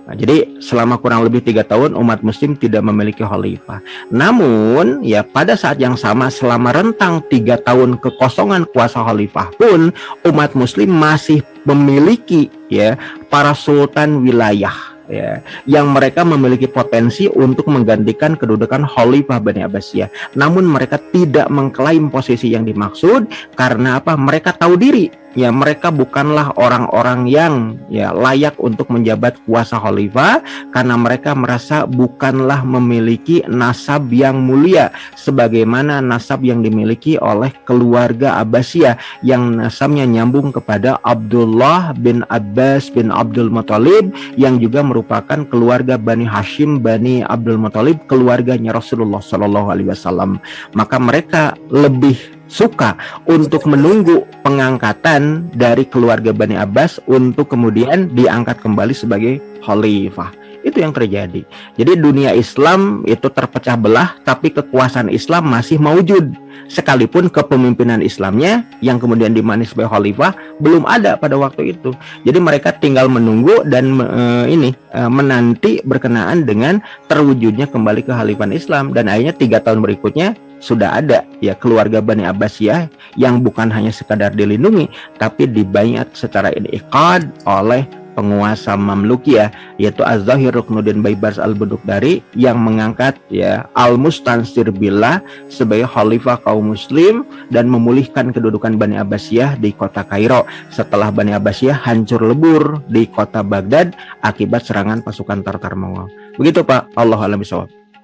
Nah, jadi selama kurang lebih 3 tahun umat muslim tidak memiliki khalifah. Namun ya pada saat yang sama selama rentang 3 tahun kekosongan kuasa khalifah pun umat muslim masih memiliki ya para sultan wilayah ya, yang mereka memiliki potensi untuk menggantikan kedudukan khalifah Bani Abbasiyah. Namun mereka tidak mengklaim posisi yang dimaksud karena apa? Mereka tahu diri ya mereka bukanlah orang-orang yang ya layak untuk menjabat kuasa khalifah, karena mereka merasa bukanlah memiliki nasab yang mulia sebagaimana nasab yang dimiliki oleh keluarga Abbasiyah yang nasabnya nyambung kepada Abdullah bin Abbas bin Abdul Muthalib, yang juga merupakan keluarga Bani Hashim Bani Abdul Muthalib, keluarganya Rasulullah Shallallahu Alaihi Wasallam. Maka mereka lebih suka untuk menunggu pengangkatan dari keluarga Bani Abbas untuk kemudian diangkat kembali sebagai khalifah. Itu yang terjadi. Jadi dunia Islam itu terpecah belah, tapi kekuasaan Islam masih maujud. Sekalipun kepemimpinan Islamnya yang kemudian dimanis sebagai khalifah belum ada pada waktu itu. Jadi mereka tinggal menunggu dan menanti berkenaan dengan terwujudnya kembali ke khalifah Islam. Dan akhirnya 3 tahun berikutnya sudah ada ya keluarga Bani Abbasiyah yang bukan hanya sekadar dilindungi, tapi dibayat secara iqad oleh penguasa Mamlukiyah, yaitu Az-Zahir Ruknuddin Baibars Al-Budukdari, yang mengangkat ya Al-Mustansir Billah sebagai khalifah kaum muslim dan memulihkan kedudukan Bani Abbasiyah di kota Kairo setelah Bani Abbasiyah hancur lebur di kota Baghdad akibat serangan pasukan Tartar Mongol. Begitu Pak, Allahu a'lam bishawab.